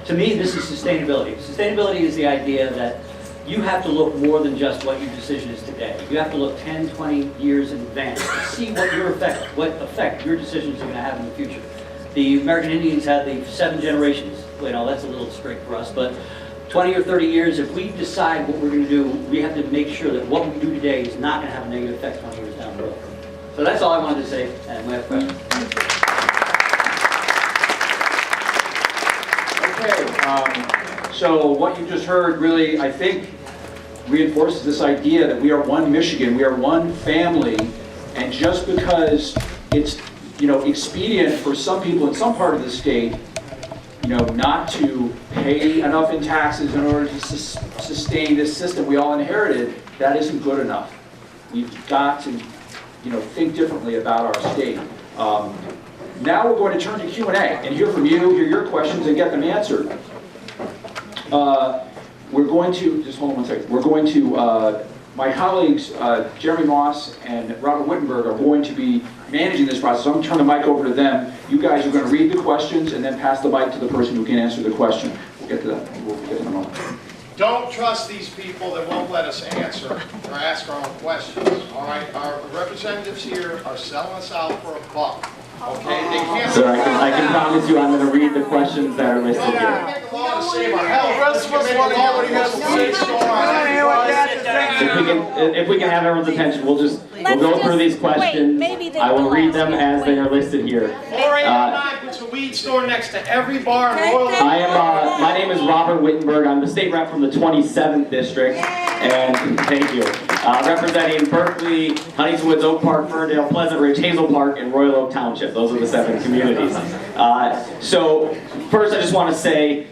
To me, this is sustainability. Sustainability is the idea that you have to look more than just what your decision is today. You have to look 10, 20 years in advance to see what effect your decisions are going to have in the future. The American Indians had the 7 generations. You know, that's a little straight for us, but 20 or 30 years, if we decide what we're going to do, we have to make sure that what we do today is not going to have a negative effect 20 years down the road. So that's all I wanted to say, and we have questions. Okay, so what you just heard really, I think, reinforces this idea that we are one Michigan, we are one family, and just because it's, you know, expedient for some people in some part of the state, you know, not to pay enough in taxes in order to sustain this system we all inherited, that isn't good enough. We've got to, you know, think differently about our state. Now we're going to turn to Q&A and hear from you, hear your questions, and get them answered. We're going to, just hold on one second, we're going to, my colleagues, Jeremy Moss and Robert Wittenberg are going to be managing this process. So I'm going to turn the mic over to them. You guys are going to read the questions and then pass the mic to the person who can answer the question. We'll get to that. We'll get in a moment. Don't trust these people that won't let us answer or ask our own questions. All right, our representatives here are selling us out for a buck. Okay, they can't. Sir, I can promise you I'm going to read the questions that are listed here. Make the law to save our health. The rest of us want to hear what he has to say. If we can have everyone's attention, we'll go through these questions. I will read them as they are listed here. 489 puts a weed store next to every bar in Royal. My name is Robert Wittenberg. I'm the state rep from the 27th district, and thank you. Representing Berkeley, Huntington Woods, Oak Park, Ferndale, Pleasant Ridge, Hazel Park, and Royal Oak Township. Those are the 7 communities. So first I just want to say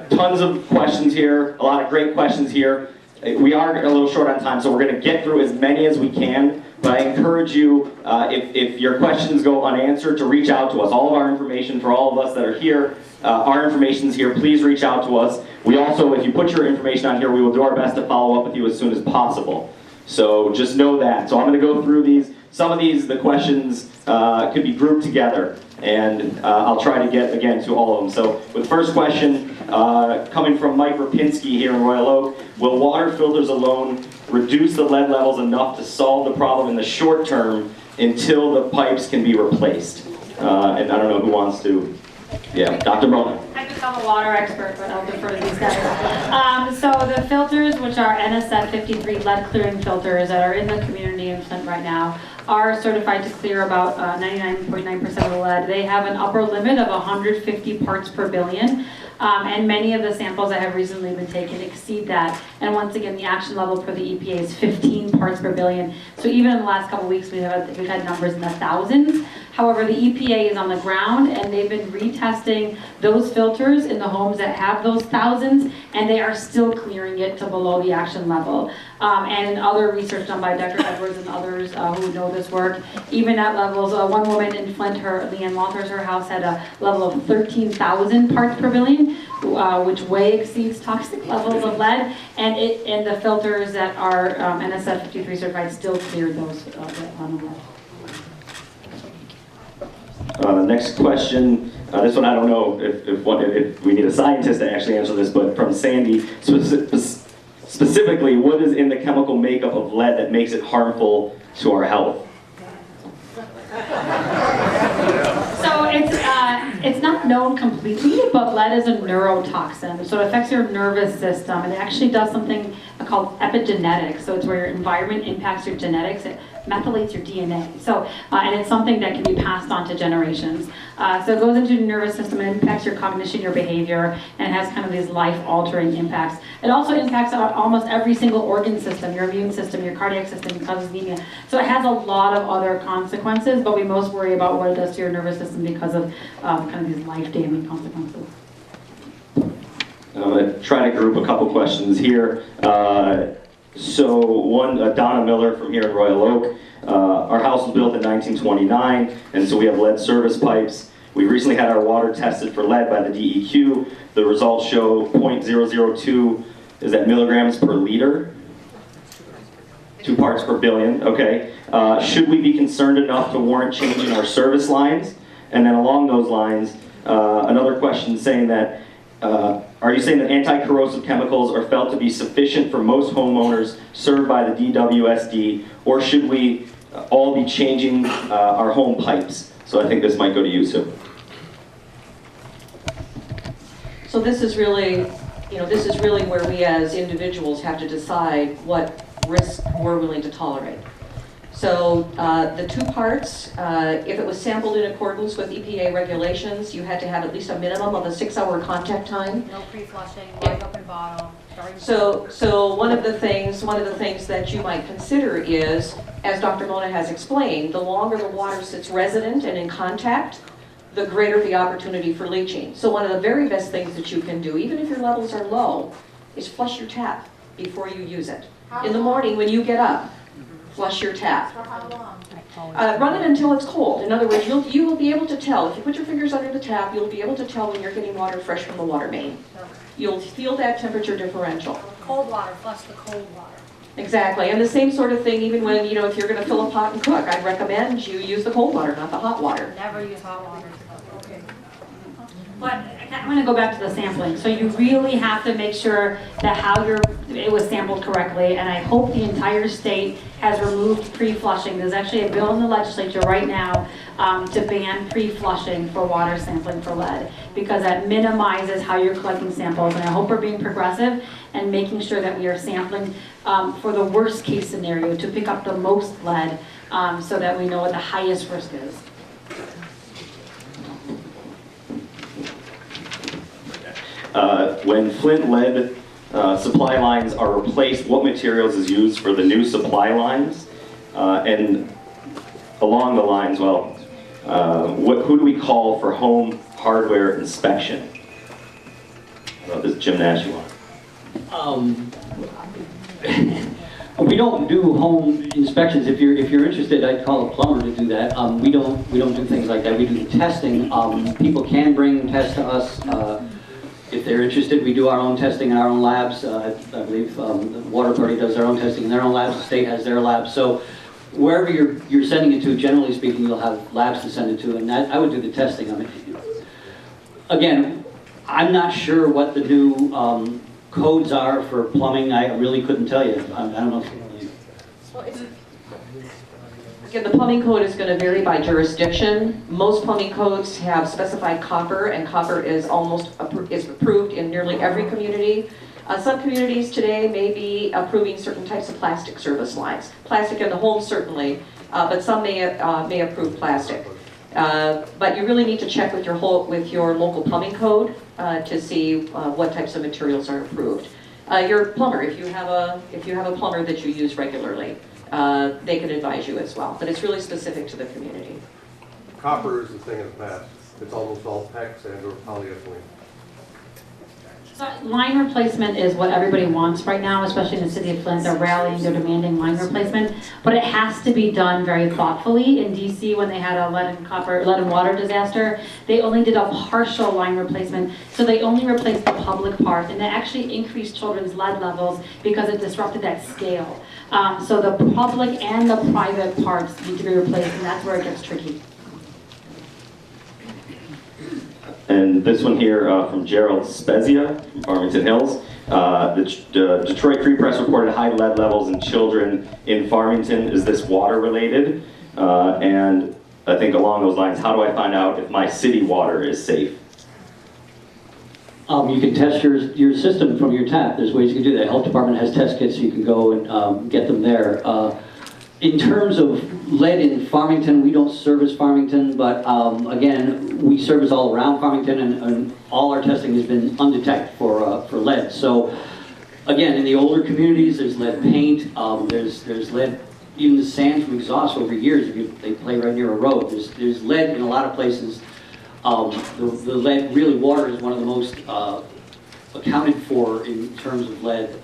tons of questions here, a lot of great questions here. We are a little short on time, so we're going to get through as many as we can, but I encourage you, if your questions go unanswered, to reach out to us. All of our information, for all of us that are here, our information is here. Please reach out to us. We also, if you put your information on here, we will do our best to follow up with you as soon as possible. So just know that. So I'm going to go through these. Some of these, the questions could be grouped together, and I'll try to get, again, to all of them. So with the first question, coming from Mike Rapinski here in Royal Oak, will water filters alone reduce the lead levels enough to solve the problem in the short term until the pipes can be replaced? And I don't know who wants to. Yeah, Dr. Brown. I become a water expert, but I'll defer to these guys. So the filters, which are NSF 53 lead clearing filters that are in the community in Flint right now, are certified to clear about 99.9% of the lead. They have an upper limit of 150 parts per billion. And many of the samples that have recently been taken exceed that. And once again, the action level for the EPA is 15 parts per billion. So even in the last couple of weeks, we've had numbers in the thousands. However, the EPA is on the ground, and they've been retesting those filters in the homes that have those thousands, and they are still clearing it to below the action level. And in other research done by Dr. Edwards and others who know this work, even at levels, one woman in Flint, Leanne Walters, her house had a level of 13,000 parts per billion, which way exceeds toxic levels of lead, and the filters that are NSF 53 certified still cleared those on the lead. Next question. This one I don't know if we need a scientist to actually answer this, but from Sandy, specifically, what is in the chemical makeup of lead that makes it harmful to our health? So it's not known completely, but lead is a neurotoxin. So it affects your nervous system, and it actually does something called epigenetics. So it's where your environment impacts your genetics. It methylates your DNA. So, and it's something that can be passed on to generations. So it goes into your nervous system and impacts your cognition, your behavior, and it has kind of these life-altering impacts. It also impacts almost every single organ system, your immune system, your cardiac system, causes anemia. So it has a lot of other consequences, but we most worry about what it does to your nervous system because of kind of these life-damaging consequences. I'm going to try to group a couple questions here. So one, Donna Miller from here in Royal Oak. Our house was built in 1929, and so we have lead service pipes. We recently had our water tested for lead by the DEQ. The results show 0.002, is that milligrams per liter? 2 parts per billion, okay. Should we be concerned enough to warrant changing our service lines? And then along those lines, another question saying that, are you saying that anti-corrosive chemicals are felt to be sufficient for most homeowners served by the DWSD, or should we all be changing our home pipes? So I think this might go to you, Sue. So this is really where we as individuals have to decide what risk we're willing to tolerate. So the 2 parts, if it was sampled in accordance with EPA regulations, you had to have at least a minimum of a 6-hour contact time. No pre-flushing, wide open bottle. So one of the things that you might consider is, as Dr. Mona has explained, the longer the water sits resident and in contact, the greater the opportunity for leaching. So one of the very best things that you can do, even if your levels are low, is flush your tap before you use it. In the morning when you get up, flush your tap. For how long? Run it until it's cold. In other words, you will be able to tell, if you put your fingers under the tap, you'll be able to tell when you're getting water fresh from the water main. You'll feel that temperature differential. Cold water, flush the cold water. Exactly, and the same sort of thing even when, if you're going to fill a pot and cook, I'd recommend you use the cold water, not the hot water. Never use hot water. Okay. But I'm going to go back to the sampling. So you really have to make sure that it was sampled correctly, and I hope the entire state has removed pre-flushing. There's actually a bill in the legislature right now to ban pre-flushing for water sampling for lead, because that minimizes how you're collecting samples. And I hope we're being progressive and making sure that we are sampling for the worst case scenario to pick up the most lead so that we know what the highest risk is. When Flint lead supply lines are replaced, what materials is used for the new supply lines? And along the lines, who do we call for home hardware inspection? This is Jim Nash. We don't do home inspections. If you're interested, I'd call a plumber to do that. We don't do things like that. We do the testing. People can bring tests to us. If they're interested, we do our own testing in our own labs. I believe the Water Authority does their own testing in their own labs. The state has their labs. So wherever you're sending it to, generally speaking, you'll have labs to send it to, and I would do the testing on it. Again, I'm not sure what the new codes are for plumbing. I really couldn't tell you. I don't know. Again, the plumbing code is going to vary by jurisdiction. Most plumbing codes have specified copper, and copper is is approved in nearly every community. Some communities today may be approving certain types of plastic service lines. Plastic in the home certainly, but some may approve plastic. But you really need to check with your local plumbing code to see what types of materials are approved. Your plumber, if you have a plumber that you use regularly, they can advise you as well, but it's really specific to the community. copper is the thing of the past. It's almost all PEX and or polyethylene. So line replacement is what everybody wants right now, especially in the city of Flint. They're rallying, they're demanding line replacement, but it has to be done very thoughtfully. In DC, when they had a lead and water disaster, they only did a partial line replacement, so they only replaced the public part, and that actually increased children's lead levels because it disrupted that scale. So the public and the private parts need to be replaced, and that's where it gets tricky. And this one here from Gerald Spezia from Farmington Hills. The Detroit Free Press reported high lead levels in children in Farmington. Is this water related? And I think along those lines, how do I find out if my city water is safe? You can test your system from your tap. There's ways you can do that. Health department has test kits, so you can go and get them there. In terms of lead in Farmington, we don't service Farmington, but again, we service all around Farmington, and all our testing has been undetected for lead. So again, in the older communities, there's lead paint, there's lead, even the sand from exhaust over years, if they play right near a road, there's lead in a lot of places. The lead, really water is one of the most accounted for in terms of lead.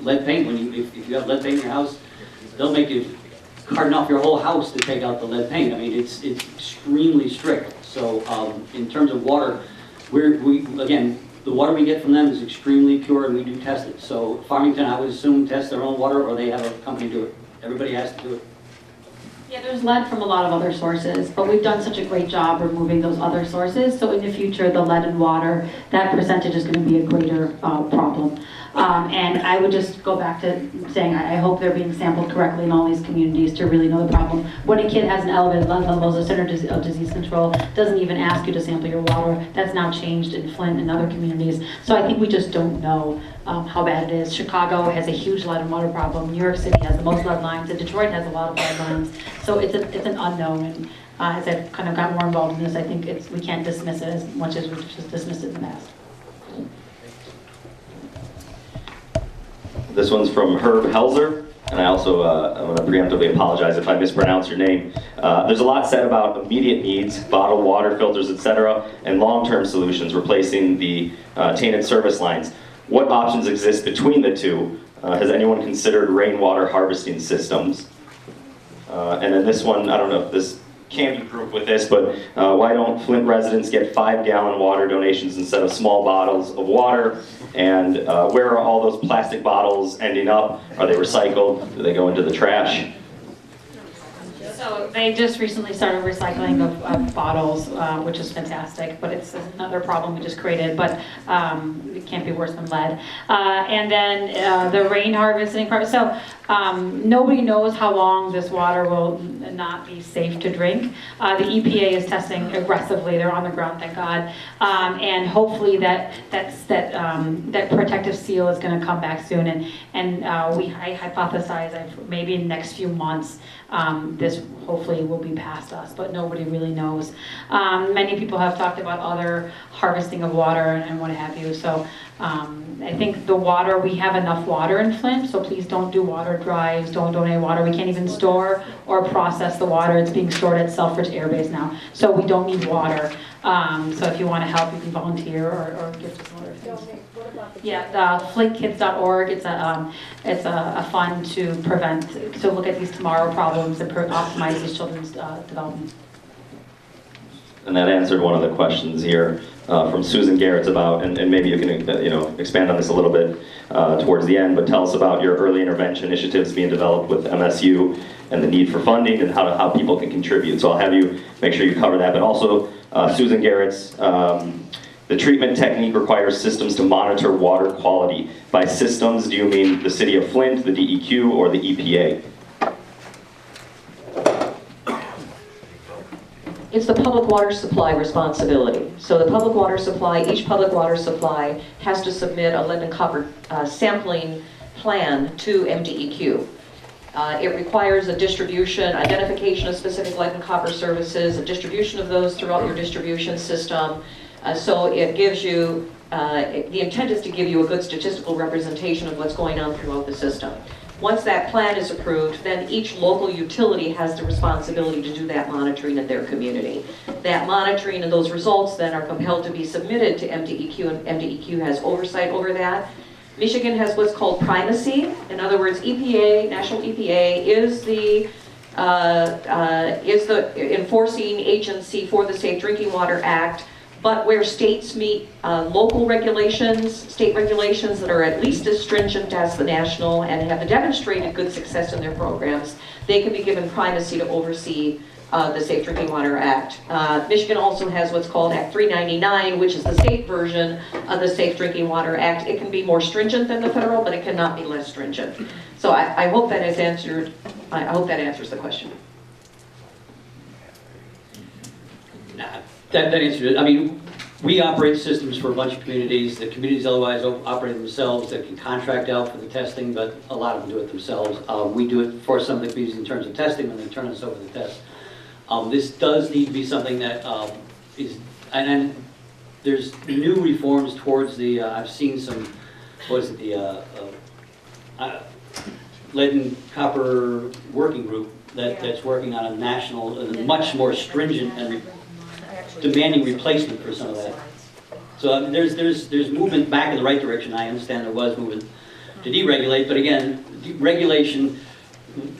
Lead paint, if you have lead paint in your house, they'll make you carton off your whole house to take out the lead paint. I mean, it's extremely strict. So in terms of water, again, the water we get from them is extremely pure, and we do test it. So Farmington, I would assume, tests their own water, or they have a company do it. Everybody has to do it. Yeah, there's lead from a lot of other sources, but we've done such a great job removing those other sources. So in the future, the lead in water, that percentage is going to be a greater problem. And I would just go back to saying I hope they're being sampled correctly in all these communities to really know the problem. When a kid has an elevated lead level, the Center of Disease Control doesn't even ask you to sample your water. That's now changed in Flint and other communities. So I think we just don't know how bad it is. Chicago has a huge lead and water problem. New York City has the most lead lines, and Detroit has a lot of lead lines. So it's an unknown. And as I've kind of got more involved in this, I think we can't dismiss it as much as we've just dismissed it in the past. This one's from Herb Helzer, and I also I want to preemptively apologize if I mispronounce your name. There's a lot said about immediate needs, bottled water filters, etc., and long-term solutions, replacing the tainted service lines. What options exist between the two? Has anyone considered rainwater harvesting systems? And then this one, I don't know if this can be grouped with this, but why don't Flint residents get 5-gallon water donations instead of small bottles of water? And where are all those plastic bottles ending up? Are they recycled? Do they go into the trash? So they just recently started recycling of bottles, which is fantastic, but it's another problem we just created, but it can't be worse than lead. And then the rain harvesting part. So nobody knows how long this water will not be safe to drink. The EPA is testing aggressively. They're on the ground, thank God. And hopefully that protective seal is going to come back soon. And I hypothesize maybe in the next few months this hopefully will be past us, but nobody really knows. Many people have talked about other harvesting of water and what have you. So I think the water, we have enough water in Flint, so please don't do water drives, don't donate water. We can't even store or process the water. It's being stored at Selfridge Air Base now, so we don't need water. So if you want to help, you can volunteer or give to some other things. Yeah, flintkids.org. It's a fund to look at these tomorrow problems and optimize these children's development. And that answered one of the questions here from Susan Garrett's about, and maybe you can expand on this a little bit towards the end, but tell us about your early intervention initiatives being developed with MSU and the need for funding and how people can contribute. So I'll have you make sure you cover that, but also Susan Garrett's, the treatment technique requires systems to monitor water quality. By systems, do you mean the City of Flint, the DEQ, or the EPA? It's the public water supply responsibility. So the public water supply, each public water supply has to submit a lead and copper sampling plan to MDEQ. It requires a distribution, identification of specific lead and copper services, a distribution of those throughout your distribution system. So it gives you, the intent is to give you a good statistical representation of what's going on throughout the system. Once that plan is approved, then each local utility has the responsibility to do that monitoring in their community. That monitoring and those results then are compelled to be submitted to MDEQ, and MDEQ has oversight over that. Michigan has what's called primacy. In other words, EPA, national EPA, is the enforcing agency for the Safe Drinking Water Act. But where states meet local regulations, state regulations that are at least as stringent as the national and have demonstrated good success in their programs, they can be given primacy to oversee the Safe Drinking Water Act. Michigan also has what's called Act 399, which is the state version of the Safe Drinking Water Act. It can be more stringent than the federal, but it cannot be less stringent. So I hope that has answered, I hope that answers the question. That answered it. I mean, we operate systems for a bunch of communities. The communities otherwise operate themselves that can contract out for the testing, but a lot of them do it themselves. We do it for some of the communities in terms of testing when they turn us over the test. This does need to be something that is, and then there's new reforms towards the, I've seen some, what is it, the lead and copper working group that's working on a national, much more stringent and demanding replacement for some of that. So there's movement back in the right direction. I understand there was movement to deregulate, but again, regulation,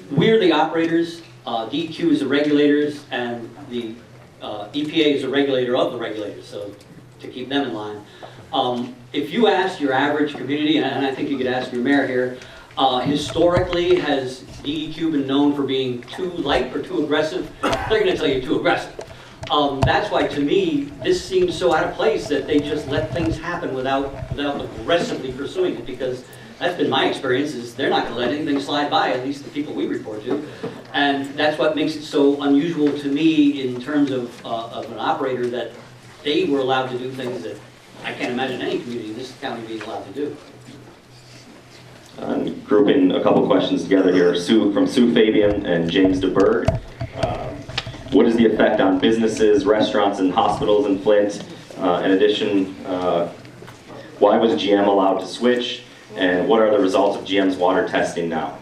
we're the operators, DEQ is the regulators, and the EPA is the regulator of the regulators, so to keep them in line. If you ask your average community, and I think you could ask your mayor here, historically, has DEQ been known for being too light or too aggressive? They're going to tell you too aggressive. That's why, to me, this seems so out of place that they just let things happen without aggressively pursuing it, because that's been my experience, is they're not going to let anything slide by, at least the people we report to. And that's what makes it so unusual to me in terms of an operator, that they were allowed to do things that I can't imagine any community in this county being allowed to do. Grouping a couple questions together here. From Sue Fabian and James DeBerg. What is the effect on businesses, restaurants, and hospitals in Flint? In addition, why was GM allowed to switch? And what are the results of GM's water testing now?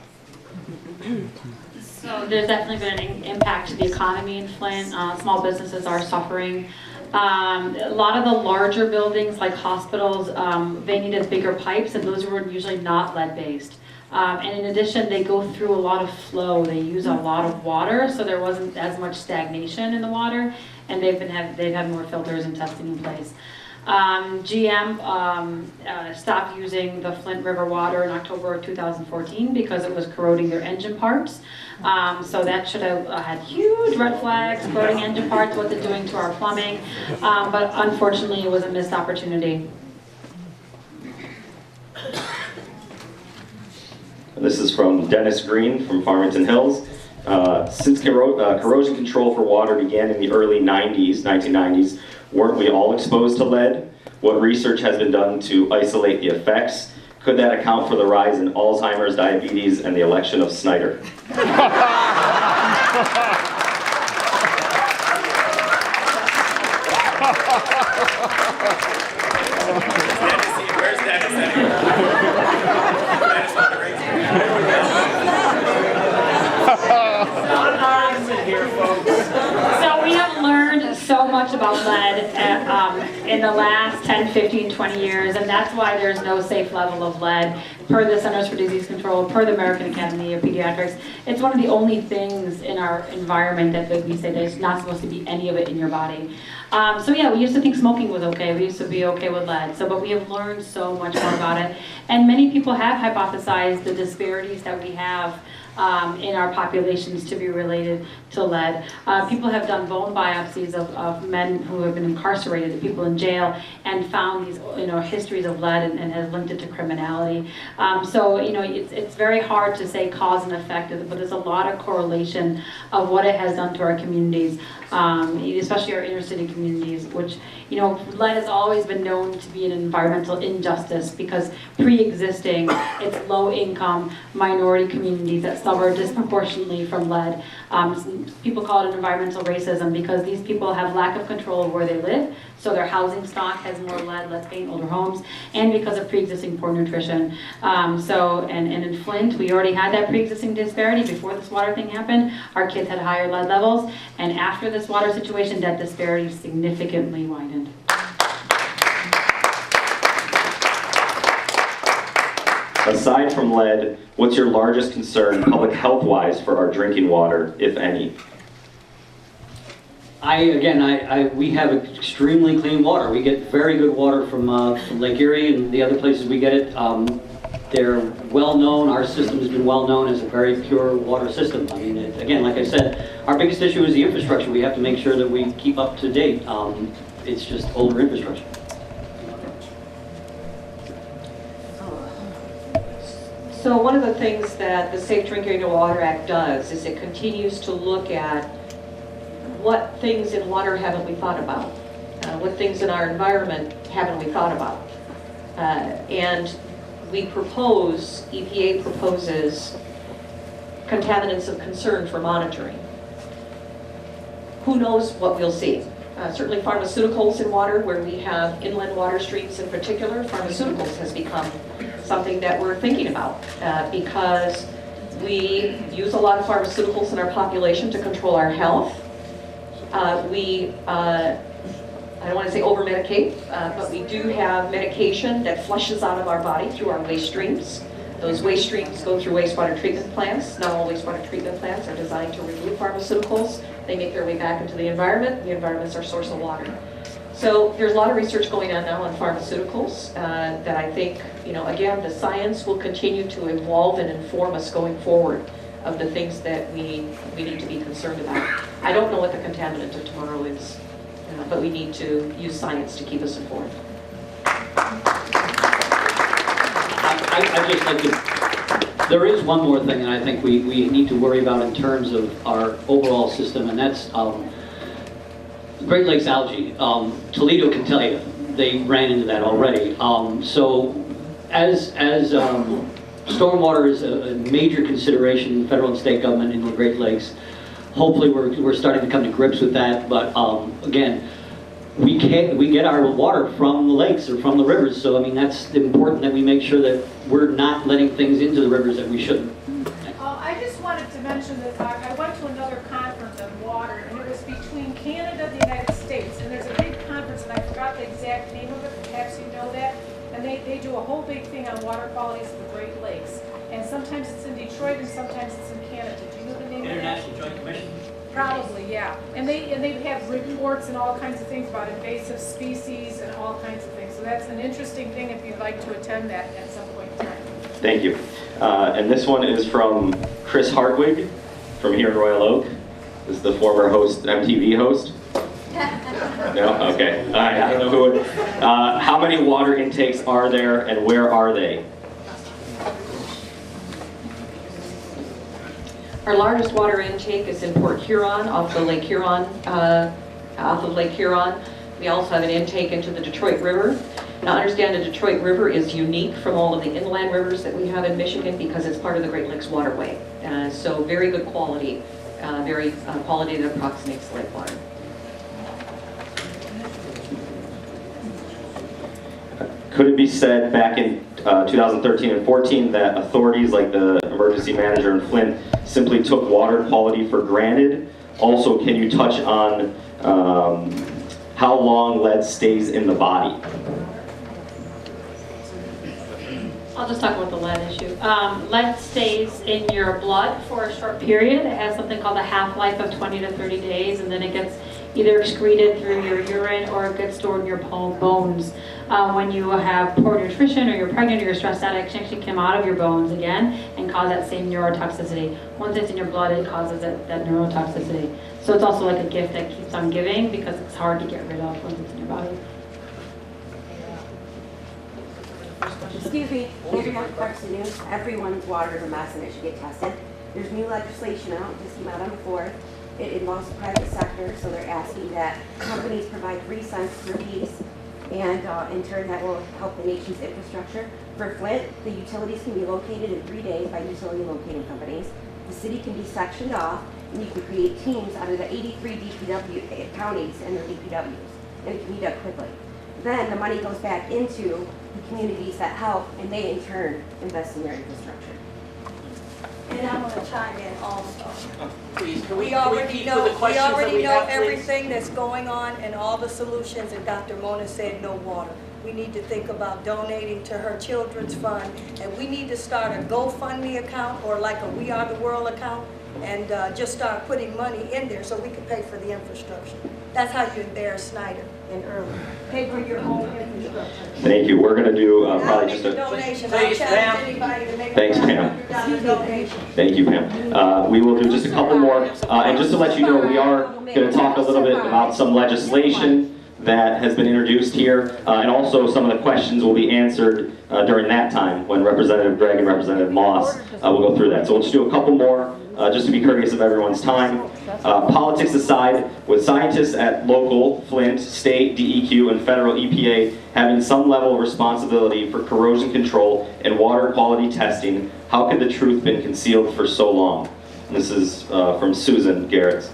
So there's definitely been an impact to the economy in Flint. Small businesses are suffering. A lot of the larger buildings like hospitals, they needed bigger pipes, and those were usually not lead-based. And in addition, they go through a lot of flow. They use a lot of water, so there wasn't as much stagnation in the water, and they've had more filters and testing in place. GM stopped using the Flint River water in October of 2014 because it was corroding their engine parts. So that should have had huge red flags, corroding engine parts, what they're doing to our plumbing. But unfortunately, it was a missed opportunity. This is from Dennis Green from Farmington Hills. Since corrosion control for water began in the early 1990s, weren't we all exposed to lead? What research has been done to isolate the effects? Could that account for the rise in Alzheimer's, diabetes, and the election of Snyder? Where's Dennis? So we have learned so much about lead in the last 10, 15, 20 years, and that's why there's no safe level of lead per the Centers for Disease Control, per the American Academy of Pediatrics. It's one of the only things in our environment that we say there's not supposed to be any of it in your body. So yeah, we used to think smoking was okay. We used to be okay with lead. But we have learned so much more about it. And many people have hypothesized the disparities that we have in our populations to be related to lead. People have done bone biopsies of men who have been incarcerated, people in jail, and found these histories of lead and has linked it to criminality. So it's very hard to say cause and effect, but there's a lot of correlation of what it has done to our communities, especially our inner city communities, which You know, lead has always been known to be an environmental injustice because pre-existing, it's low-income minority communities that suffer disproportionately from lead. People call it environmental racism because these people have lack of control of where they live, so their housing stock has more lead, let's say in older homes, and because of pre-existing poor nutrition. And in Flint, we already had that pre-existing disparity before this water thing happened. Our kids had higher lead levels, and after this water situation, that disparity significantly widened. Aside from lead, what's your largest concern public health-wise for our drinking water, if any? We have extremely clean water. We get very good water from Lake Erie and the other places we get it. They're well known. Our system has been well known as a very pure water system. I mean, again, like I said, our biggest issue is the infrastructure. We have to make sure that we keep up to date. It's just older infrastructure. So one of the things that the Safe Drinking Water Act does is it continues to look at what things in water haven't we thought about? What things in our environment haven't we thought about? And we propose, EPA proposes contaminants of concern for monitoring. Who knows what we'll see? Certainly pharmaceuticals in water, where we have inland water streams in particular, pharmaceuticals has become something that we're thinking about because we use a lot of pharmaceuticals in our population to control our health. I don't want to say over-medicate, but we do have medication that flushes out of our body through our waste streams. Those waste streams go through wastewater treatment plants. Not all wastewater treatment plants are designed to remove pharmaceuticals. They make their way back into the environment. The environment's our source of water. So there's a lot of research going on now on pharmaceuticals that I think, again, the science will continue to evolve and inform us going forward of the things that we need to be concerned about. I don't know what the contaminant of tomorrow is, but we need to use science to keep us informed. I'd just like to, there is one more thing that I think we need to worry about in terms of our overall system, and that's Great Lakes algae. Toledo can tell you, they ran into that already. So as stormwater is a major consideration in federal and state government in the Great Lakes, hopefully we're starting to come to grips with that, but again, we get our water from the lakes or from the rivers, so I mean that's important that we make sure that we're not letting things into the rivers that we shouldn't. I just wanted to mention that I went to another conference on water, and it was between Canada and the United States, and there's a big conference, and I forgot the exact name of it, perhaps you know that, and they do a whole big thing on water qualities of the Great Lakes, and sometimes it's in Detroit and sometimes it's in Canada. Do you know the name of that? International Joint Commission? Probably, yeah. And they have reports and all kinds of things about invasive species and all kinds of things. So that's an interesting thing if you'd like to attend that at some point in time. Thank you. And this one is from Chris Hartwig from here in Royal Oak. This is the former host, MTV host. No? Okay. All right. I don't know who. How many water intakes are there and where are they? Our largest water intake is in Port Huron, off of Lake Huron. We also have an intake into the Detroit River. Now understand the Detroit River is unique from all of the inland rivers that we have in Michigan because it's part of the Great Lakes Waterway. So very good quality, quality that approximates lake water. Could it be said back in 2013 and 14 that authorities like the emergency manager in Flint simply took water quality for granted? Also, can you touch on how long lead stays in the body? I'll just talk about the lead issue. Lead stays in your blood for a short period. It has something called a half-life of 20 to 30 days, and then it gets either excreted through your urine or it gets stored in your bones. When you have poor nutrition or you're pregnant or you're stressed out, it can actually come out of your bones again and cause that same neurotoxicity. Once it's in your blood, it causes that neurotoxicity. So it's also like a gift that keeps on giving because it's hard to get rid of once it's in your body. Excuse me, here's one question news. Everyone's water is a mess and it should get tested. There's new legislation out, just came out on the 4th, It involves the private sector, so they're asking that companies provide 3 cents per piece, and in turn that will help the nation's infrastructure. For Flint, the utilities can be located in 3 days by utility locating companies. The city can be sectioned off, and you can create teams out of the 83 DPW counties and their DPWs, and it can be done quickly. Then the money goes back into the communities that help, and they in turn invest in their infrastructure. And I'm going to chime in also. Please, can We can already repeat know, for the questions that we know have, please? everything that's going on and all the solutions, and Dr. Mona said no water. We need to think about donating to her children's fund, and we need to start a GoFundMe account or like a We Are the World account, and just start putting money in there so we can pay for the infrastructure. That's how you embarrass Snyder and Earl. Pay for your own infrastructure. Thank you. We're going to do probably Make just a a... donation. Please, I'll challenge anybody to make Thanks, a Pam. $500 donation. Thank you, Pam. We will do just a couple more. And just to let you know, we are going to talk a little bit about some legislation that has been introduced here, and also some of the questions will be answered during that time when Representative Greig and Representative Moss will go through that. So we'll just do a couple more, just to be courteous of everyone's time. Politics aside, with scientists at local, Flint, state, DEQ, and federal EPA having some level of responsibility for corrosion control and water quality testing, how could the truth been concealed for so long? And this is from Susan Garrett.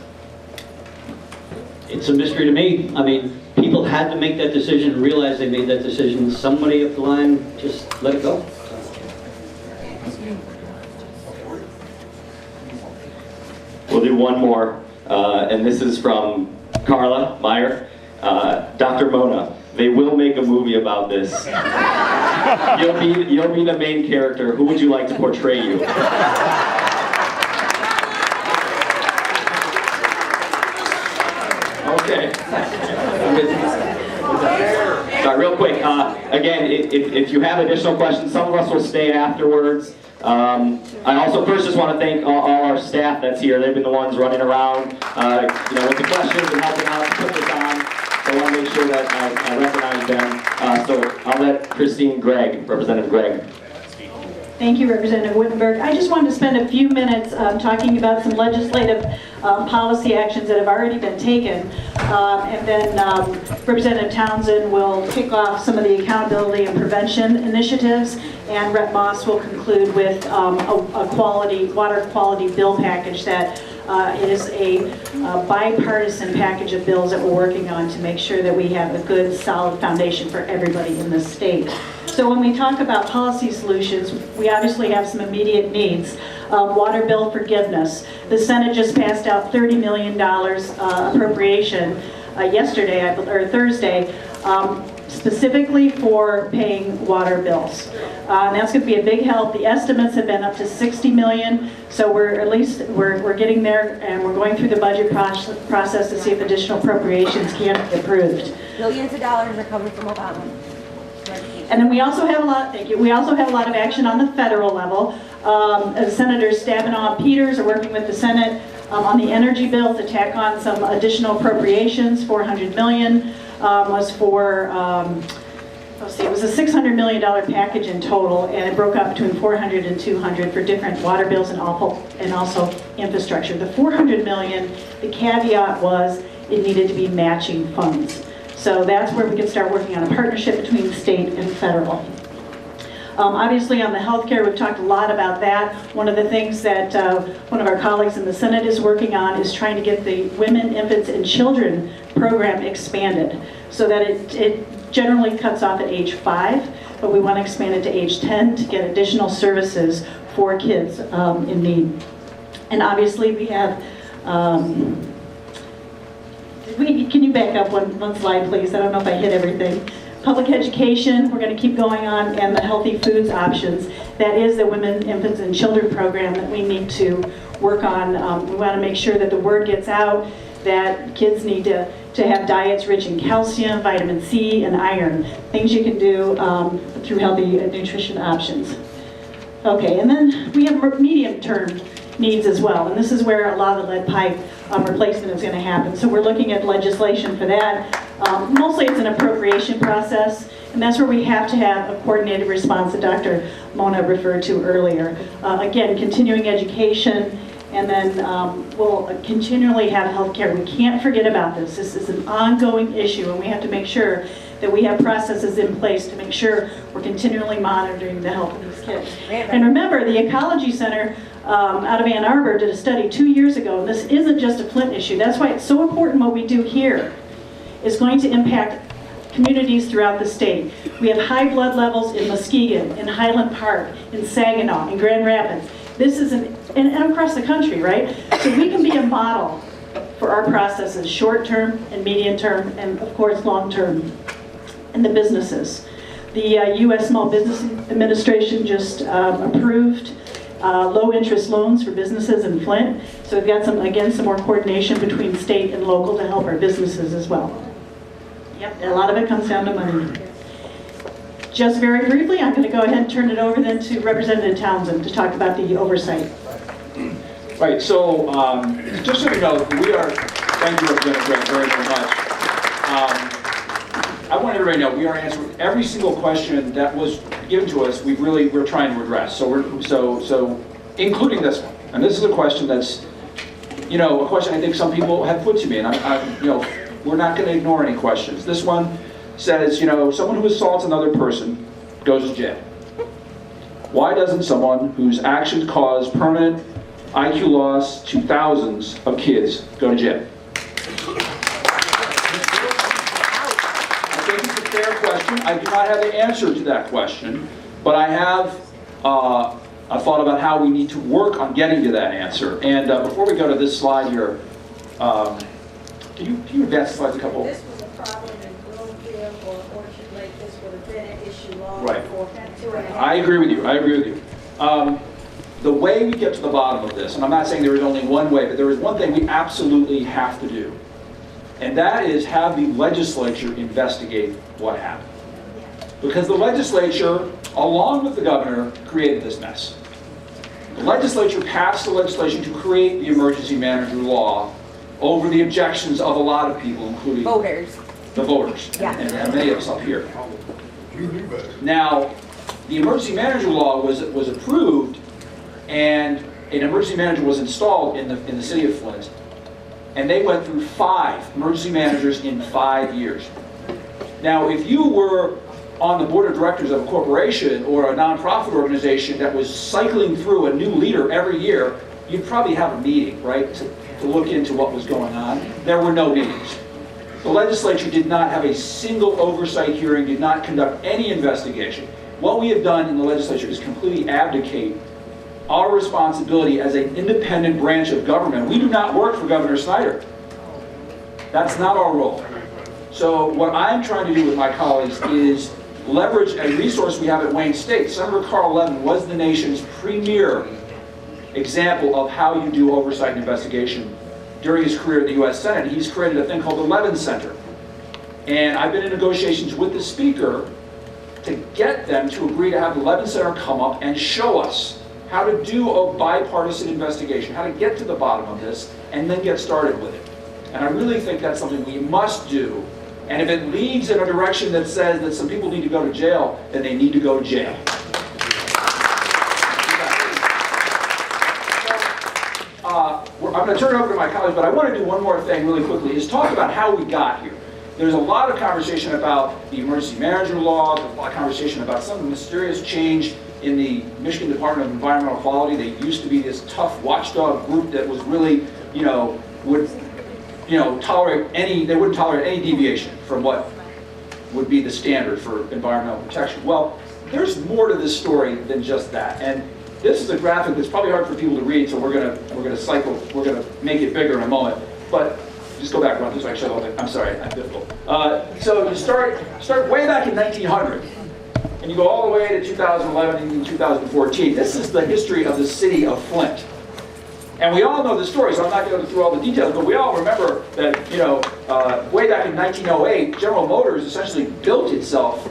It's a mystery to me. I mean, people had to make that decision, realize they made that decision. Somebody up the line just let it go. We'll do one more, and this is from Carla Meyer. Dr. Mona, they will make a movie about this. You'll be the main character. Who would you like to portray you? Okay. Sorry, real quick. Again, if you have additional questions, some of us will stay afterwards. I also first just want to thank all our staff that's here. They've been the ones running around, with the questions and helping out to put this on. So I want to make sure that I recognize them. So I'll let Christine Greig, Representative Greig. Thank you, Representative Wittenberg. I just wanted to spend a few minutes talking about some legislative policy actions that have already been taken. And then Representative Townsend will kick off some of the accountability and prevention initiatives, and Rep. Moss will conclude with a water quality bill package that is a bipartisan package of bills that we're working on to make sure that we have a good, solid foundation for everybody in this state. So when we talk about policy solutions, we obviously have some immediate needs. Water bill forgiveness. The Senate just passed out $30 million appropriation yesterday, or Thursday, specifically for paying water bills. And that's going to be a big help. The estimates have been up to $60 million, so we're getting there, and we're going through the budget process to see if additional appropriations can be approved. Billions of dollars are coming from Obama. And then we also have a lot of action on the federal level. Senators Stabenow and Peters are working with the Senate on the energy bill to tack on some additional appropriations. $400 million was for, it was a $600 million package in total, and it broke up between $400 and $200 for different water bills and also infrastructure. The $400 million, the caveat was it needed to be matching funds. So that's where we can start working on a partnership between state and federal. Obviously on the healthcare, we've talked a lot about that. One of the things that one of our colleagues in the Senate is working on is trying to get the Women, Infants, and Children program expanded so that it generally cuts off at age 5, but we want to expand it to age 10 to get additional services for kids in need. And obviously we have can you back up one slide, please? I don't know if I hit everything. Public education, we're going to keep going on, and the healthy foods options. That is the Women, Infants, and Children program that we need to work on. We want to make sure that the word gets out that kids need to have diets rich in calcium, vitamin C, and iron. Things you can do through healthy nutrition options. Okay, and then we have medium-term needs as well, and this is where a lot of the lead pipe replacement is going to happen. So we're looking at legislation for that. Mostly it's an appropriation process, and that's where we have to have a coordinated response that Dr. Mona referred to earlier. Again, continuing education And then we'll continually have healthcare. We can't forget about this. This is an ongoing issue, and we have to make sure that we have processes in place to make sure we're continually monitoring the health of these kids. And remember, the Ecology Center out of Ann Arbor did a study 2 years ago, and this isn't just a Flint issue. That's why it's so important what we do here is going to impact communities throughout the state. We have high blood levels in Muskegon, in Highland Park, in Saginaw, in Grand Rapids. This is and across the country, right? So we can be a model for our processes, short-term and medium-term, and of course, long-term, in the businesses. The U.S. Small Business Administration just approved low-interest loans for businesses in Flint. So we've got some more coordination between state and local to help our businesses as well. Yep, a lot of it comes down to money. Just very briefly, I'm going to go ahead and turn it over then to Representative Townsend to talk about the oversight. Right, so just so you know, thank you, Representative Greig, very, very much. I want everybody to know we are answering every single question that was given to us. We're trying to address. So including this one, and this is a question that's, a question I think some people have put to me, and we're not going to ignore any questions. This one says, someone who assaults another person goes to jail. Why doesn't someone whose actions cause permanent IQ loss to thousands of kids go to jail? I think it's a fair question. I do not have the answer to that question, but I have a thought about how we need to work on getting to that answer. And before we go to this slide here, can you advance the slides a couple? This was a problem in Bloomfield or Orchard Lake. This would have been an issue long Right. before. I agree with you. The way we get to the bottom of this, and I'm not saying there is only one way, but there is one thing we absolutely have to do, and that is have the legislature investigate what happened. Because the legislature, along with the governor, created this mess. The legislature passed the legislation to create the emergency manager law over the objections of a lot of people, including Voters. the voters, Yeah. and many of us up here. Now, the emergency manager law was approved, and an emergency manager was installed in the city of Flint, and they went through 5 emergency managers in 5 years. Now, if you were on the board of directors of a corporation or a nonprofit organization that was cycling through a new leader every year, you'd probably have a meeting, right, to look into what was going on. There were no meetings. The legislature did not have a single oversight hearing, did not conduct any investigation. What we have done in the legislature is completely abdicate our responsibility as an independent branch of government. We do not work for Governor Snyder. That's not our role. So what I'm trying to do with my colleagues is leverage a resource we have at Wayne State. Senator Carl Levin was the nation's premier example of how you do oversight and investigation during his career in the U.S. Senate. He's created a thing called the Levin Center. And I've been in negotiations with the Speaker to get them to agree to have the Levin Center come up and show us how to do a bipartisan investigation, how to get to the bottom of this, and then get started with it. And I really think that's something we must do. And if it leads in a direction that says that some people need to go to jail, then they need to go to jail. I'm going to turn it over to my colleagues, but I want to do one more thing really quickly, is talk about how we got here. There's a lot of conversation about the emergency manager law, there's a lot of conversation about some mysterious change in the Michigan Department of Environmental Quality. They used to be this tough watchdog group that was really, would tolerate they wouldn't tolerate any deviation from what would be the standard for environmental protection. Well, there's more to this story than just that. And this is a graphic that's probably hard for people to read, so we're gonna make it bigger in a moment. But just go back one, just so I show the whole thing. I'm sorry, I'm difficult. So you start way back in 1900, and you go all the way to 2011 and 2014. This is the history of the city of Flint. And we all know the story, so I'm not going to go through all the details, but we all remember that, way back in 1908, General Motors essentially built itself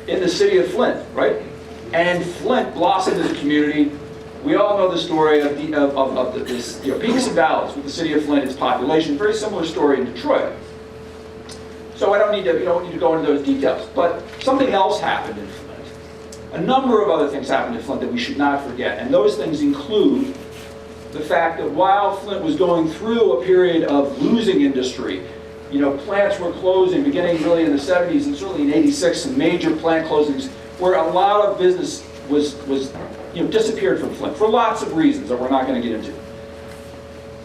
in the city of Flint, right? And Flint blossomed as a community. We all know the story of this, peaks and valleys with the city of Flint, its population. Very similar story in Detroit. So we don't need to go into those details. But something else happened in Flint. A number of other things happened in Flint that we should not forget, and those things include the fact that while Flint was going through a period of losing industry, plants were closing beginning really in the 70s and certainly in 86, some major plant closings where a lot of business was disappeared from Flint for lots of reasons that we're not going to get into.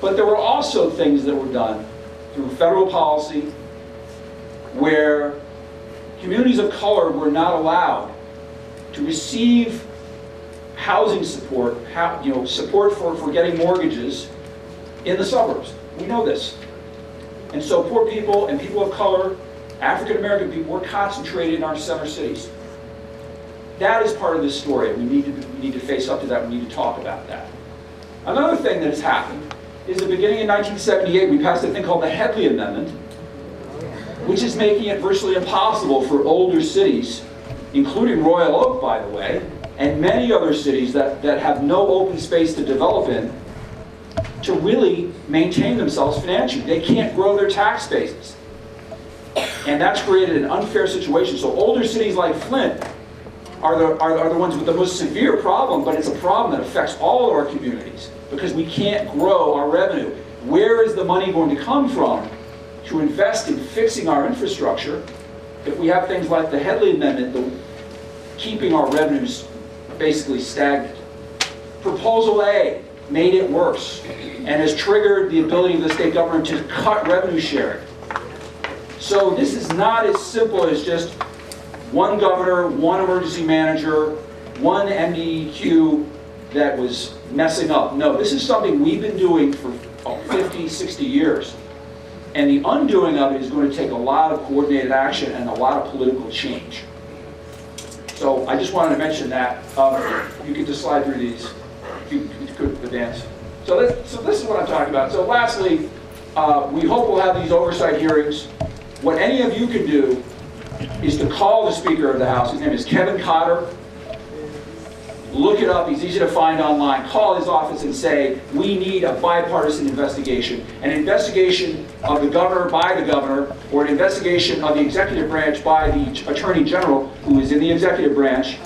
But there were also things that were done through federal policy where communities of color were not allowed to receive housing support, support for getting mortgages in the suburbs. We know this. And so poor people and people of color, African American people, were concentrated in our center cities. That is part of this story. We need to face up to that. We need to talk about that. Another thing that has happened is that beginning in 1978, we passed a thing called the Headley Amendment, which is making it virtually impossible for older cities, including Royal Oak, by the way, and many other cities that have no open space to develop in, to really maintain themselves financially. They can't grow their tax bases. And that's created an unfair situation. So older cities like Flint are the ones with the most severe problem, but it's a problem that affects all of our communities because we can't grow our revenue. Where is the money going to come from to invest in fixing our infrastructure if we have things like the Headley Amendment keeping our revenues basically stagnant? Proposal A made it worse and has triggered the ability of the state government to cut revenue sharing. So this is not as simple as just one governor, one emergency manager, one MDEQ that was messing up. No, this is something we've been doing for 50, 60 years. And the undoing of it is going to take a lot of coordinated action and a lot of political change. So I just wanted to mention that. You could just slide through these, if you could advance. So this is what I'm talking about. So lastly, we hope we'll have these oversight hearings. What any of you can do is to call the Speaker of the House. His name is Kevin Cotter. Look it up. He's easy to find online. Call his office and say, we need a bipartisan investigation. An investigation of the governor by the governor, or an investigation of the executive branch by the Attorney General, who is in the executive branch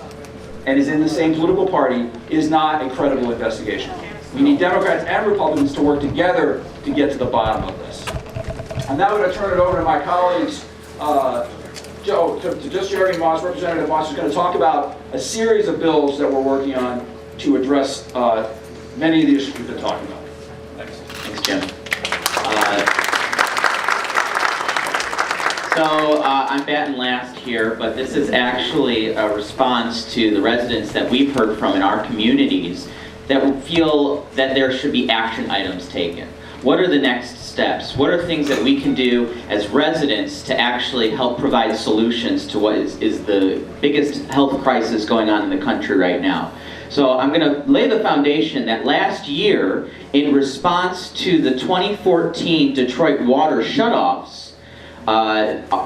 and is in the same political party, is not a credible investigation. We need Democrats and Republicans to work together to get to the bottom of this. I'm now going to turn it over to my colleagues, to just Jeremy Moss. Representative Moss is going to talk about a series of bills that we're working on to address many of the issues we've been talking about. Thanks. Thanks, Jim. So I'm batting last here, but this is actually a response to the residents that we've heard from in our communities that feel that there should be action items taken. What are the next steps? What are things that we can do as residents to actually help provide solutions to what is the biggest health crisis going on in the country right now? So I'm going to lay the foundation that last year, in response to the 2014 Detroit water shutoffs,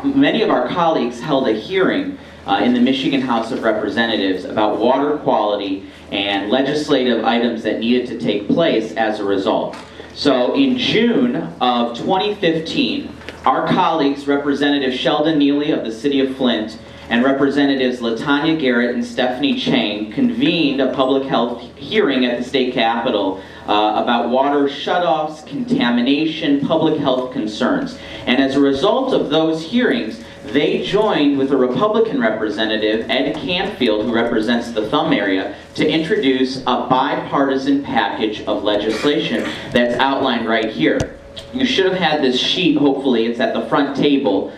many of our colleagues held a hearing in the Michigan House of Representatives about water quality and legislative items that needed to take place as a result. So in June of 2015, our colleagues, Representative Sheldon Neely of the City of Flint and Representatives LaTanya Garrett and Stephanie Chang convened a public health hearing at the state capitol about water shutoffs, contamination, public health concerns. And as a result of those hearings, they joined with a Republican representative, Ed Canfield, who represents the Thumb area, to introduce a bipartisan package of legislation that's outlined right here. You should have had this sheet, hopefully, it's at the front table.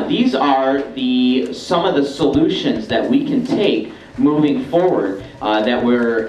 These are some of the solutions that we can take moving forward that were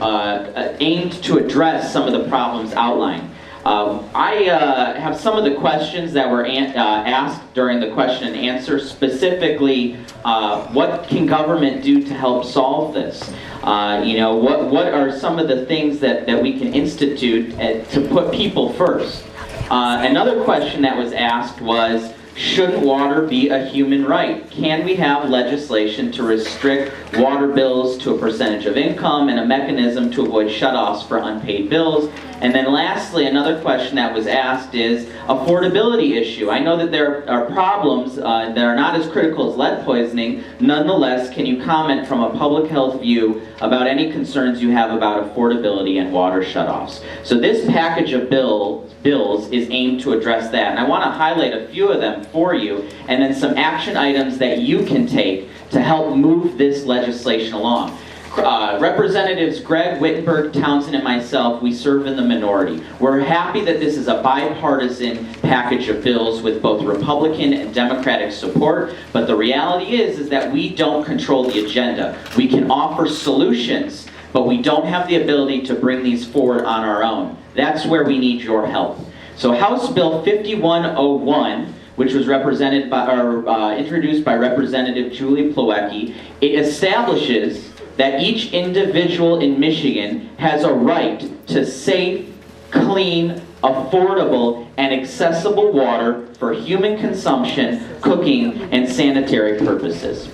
aimed to address some of the problems outlined. I have some of the questions that were asked during the question and answer, specifically what can government do to help solve this? What are some of the things that we can institute to put people first? Another question that was asked was, Shouldn't water be a human right? Can we have legislation to restrict water bills to a percentage of income and a mechanism to avoid shutoffs for unpaid bills? And then lastly, another question that was asked is affordability issue. I know that there are problems that are not as critical as lead poisoning. Nonetheless, can you comment from a public health view about any concerns you have about affordability and water shutoffs? So this package of bills is aimed to address that. And I want to highlight a few of them for you, and then some action items that you can take to help move this legislation along. Representatives Greig, Wittenberg, Townsend, and myself, we serve in the minority. We're happy that this is a bipartisan package of bills with both Republican and Democratic support, but the reality is that we don't control the agenda. We can offer solutions, but we don't have the ability to bring these forward on our own. That's where we need your help. So House Bill 5101, which was introduced by Representative Julie Plawecki, it establishes that each individual in Michigan has a right to safe, clean, affordable, and accessible water for human consumption, cooking, and sanitary purposes.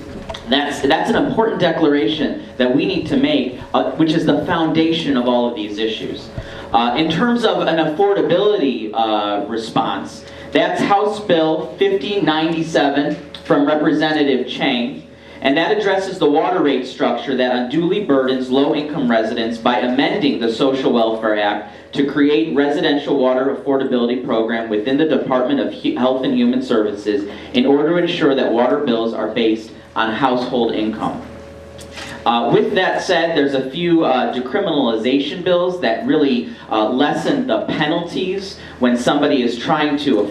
That's an important declaration that we need to make, which is the foundation of all of these issues. In terms of an affordability response, that's House Bill 5097 from Representative Chang, and that addresses the water rate structure that unduly burdens low-income residents by amending the Social Welfare Act to create residential water affordability program within the Department of Health and Human Services in order to ensure that water bills are based on household income. With that said, there's a few decriminalization bills that really lessen the penalties when somebody is trying to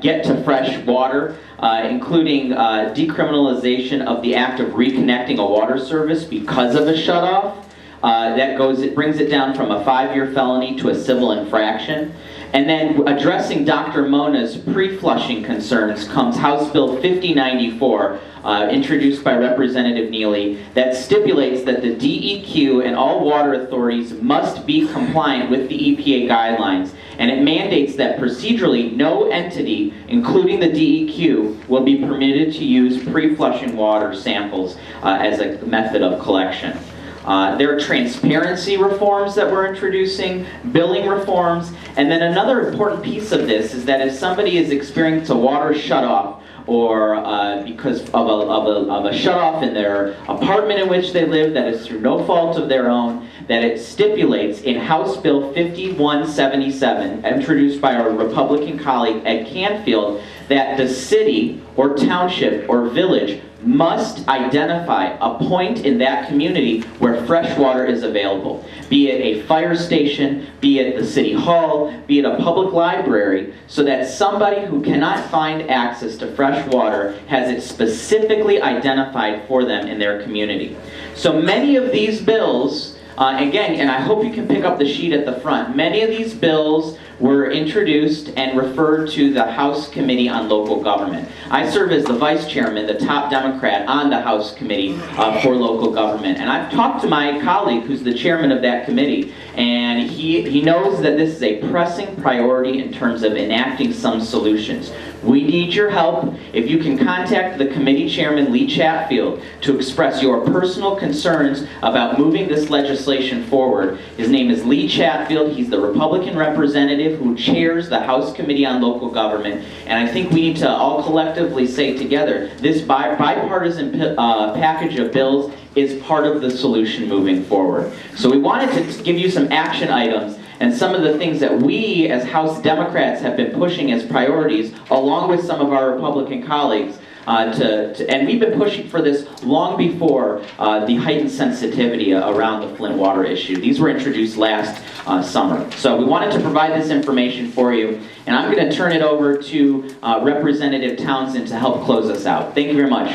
get to fresh water, including decriminalization of the act of reconnecting a water service because of a shutoff. It brings it down from a 5-year felony to a civil infraction. And then addressing Dr. Mona's pre-flushing concerns comes House Bill 5094, introduced by Representative Neely, that stipulates that the DEQ and all water authorities must be compliant with the EPA guidelines. And it mandates that procedurally no entity, including the DEQ, will be permitted to use pre-flushing water samples as a method of collection. There are transparency reforms that we're introducing, billing reforms, and then another important piece of this is that if somebody is experiencing a water shutoff or because of a shutoff in their apartment in which they live that is through no fault of their own, that it stipulates in House Bill 5177, introduced by our Republican colleague Ed Canfield, that the city or township or village must identify a point in that community where fresh water is available, be it a fire station, be it the city hall, be it a public library, so that somebody who cannot find access to fresh water has it specifically identified for them in their community. So many of these bills, again, and I hope you can pick up the sheet at the front, many of these bills were introduced and referred to the House Committee on Local Government. I serve as the Vice Chairman, the top Democrat on the House Committee for Local Government. And I've talked to my colleague who's the chairman of that committee, and he knows that this is a pressing priority in terms of enacting some solutions. We need your help. If you can contact the committee chairman, Lee Chatfield, to express your personal concerns about moving this legislation forward. His name is Lee Chatfield. He's the Republican representative who chairs the House Committee on Local Government. And I think we need to all collectively say together, this bipartisan package of bills is part of the solution moving forward. So we wanted to give you some action items and some of the things that we as House Democrats have been pushing as priorities, along with some of our Republican colleagues, and we've been pushing for this long before the heightened sensitivity around the Flint water issue. These were introduced last summer. So we wanted to provide this information for you, and I'm going to turn it over to Representative Townsend to help close us out. Thank you very much.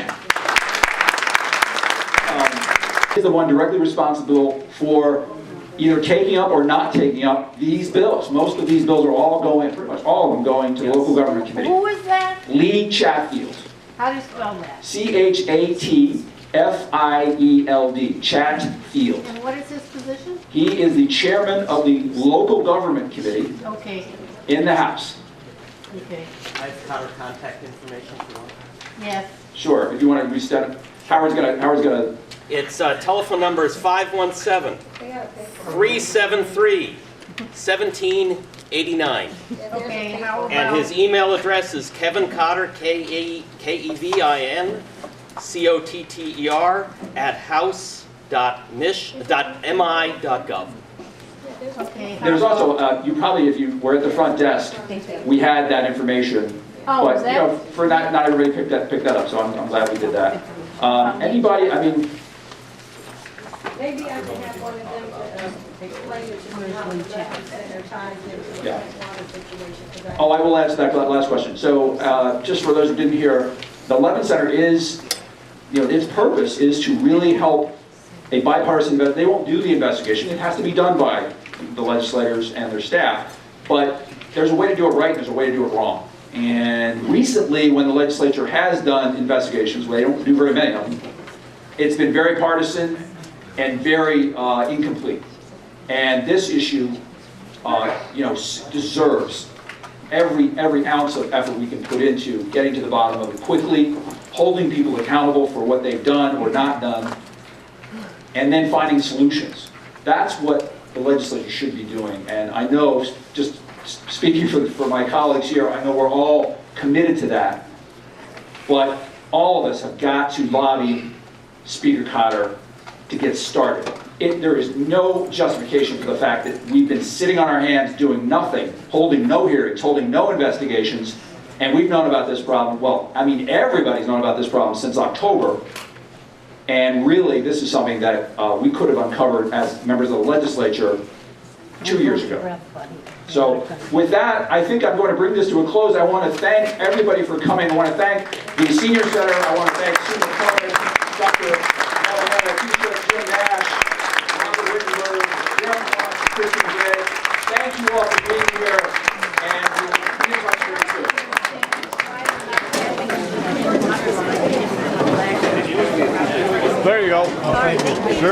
Is the one directly responsible for either taking up or not taking up these bills. Most of these bills are all going, pretty much all of them going to Local Government Committee. Who is that? Lee Chatfield. How do you spell that? C-H-A-T-F-I-E-L-D. Chatfield. And what is his position? He is the chairman of the Local Government Committee Okay. in the House. Okay. I have Connor contact information if you want. Yes. Sure, if you want to restate it. Howard's gonna, Its telephone number is 517-373-1789. Okay, how about? And his email address is Kevin Cotter, Kevin Cotter, @house.mi.gov. Okay. there's also, you probably, if you were at the front desk, we had that information. Oh, But, is you know, that? for not everybody picked that up, so I'm glad we did that. Anybody, I mean, Maybe I can have one of them to explain it to me how the residents and their time into the Yeah. water situation. 'Cause I- oh, I will answer that last question. So, just for those who didn't hear, the Levin Center is, you know, its purpose is to really help a bipartisan, they won't do the investigation, it has to be done by the legislators and their staff, but there's a way to do it right and there's a way to do it wrong. And recently, when the legislature has done investigations, well, they don't do very many of them, it's been very partisan and very incomplete. And this issue, you know, deserves every ounce of effort we can put into getting to the bottom of it quickly, holding people accountable for what they've done or not done, and then finding solutions. That's what the legislature should be doing. And I know, just speaking for my colleagues here, I know we're all committed to that. But all of us have got to lobby Speaker Cotter to get started. There is no justification for the fact that we've been sitting on our hands doing nothing, holding no hearings, holding no investigations, and we've known about this problem, well, I mean, everybody's known about this problem since October. And really, this is something that we could have uncovered as members of the legislature 2 years ago. So with that, I think I'm going to bring this to a close. I want to thank everybody for coming. I want to thank the Senior Center. I want to thank Sue McCormick, Dr. Hanna-Attisha, Jim Nash, Robert Wittenberg, Jeremy Moss, Kristen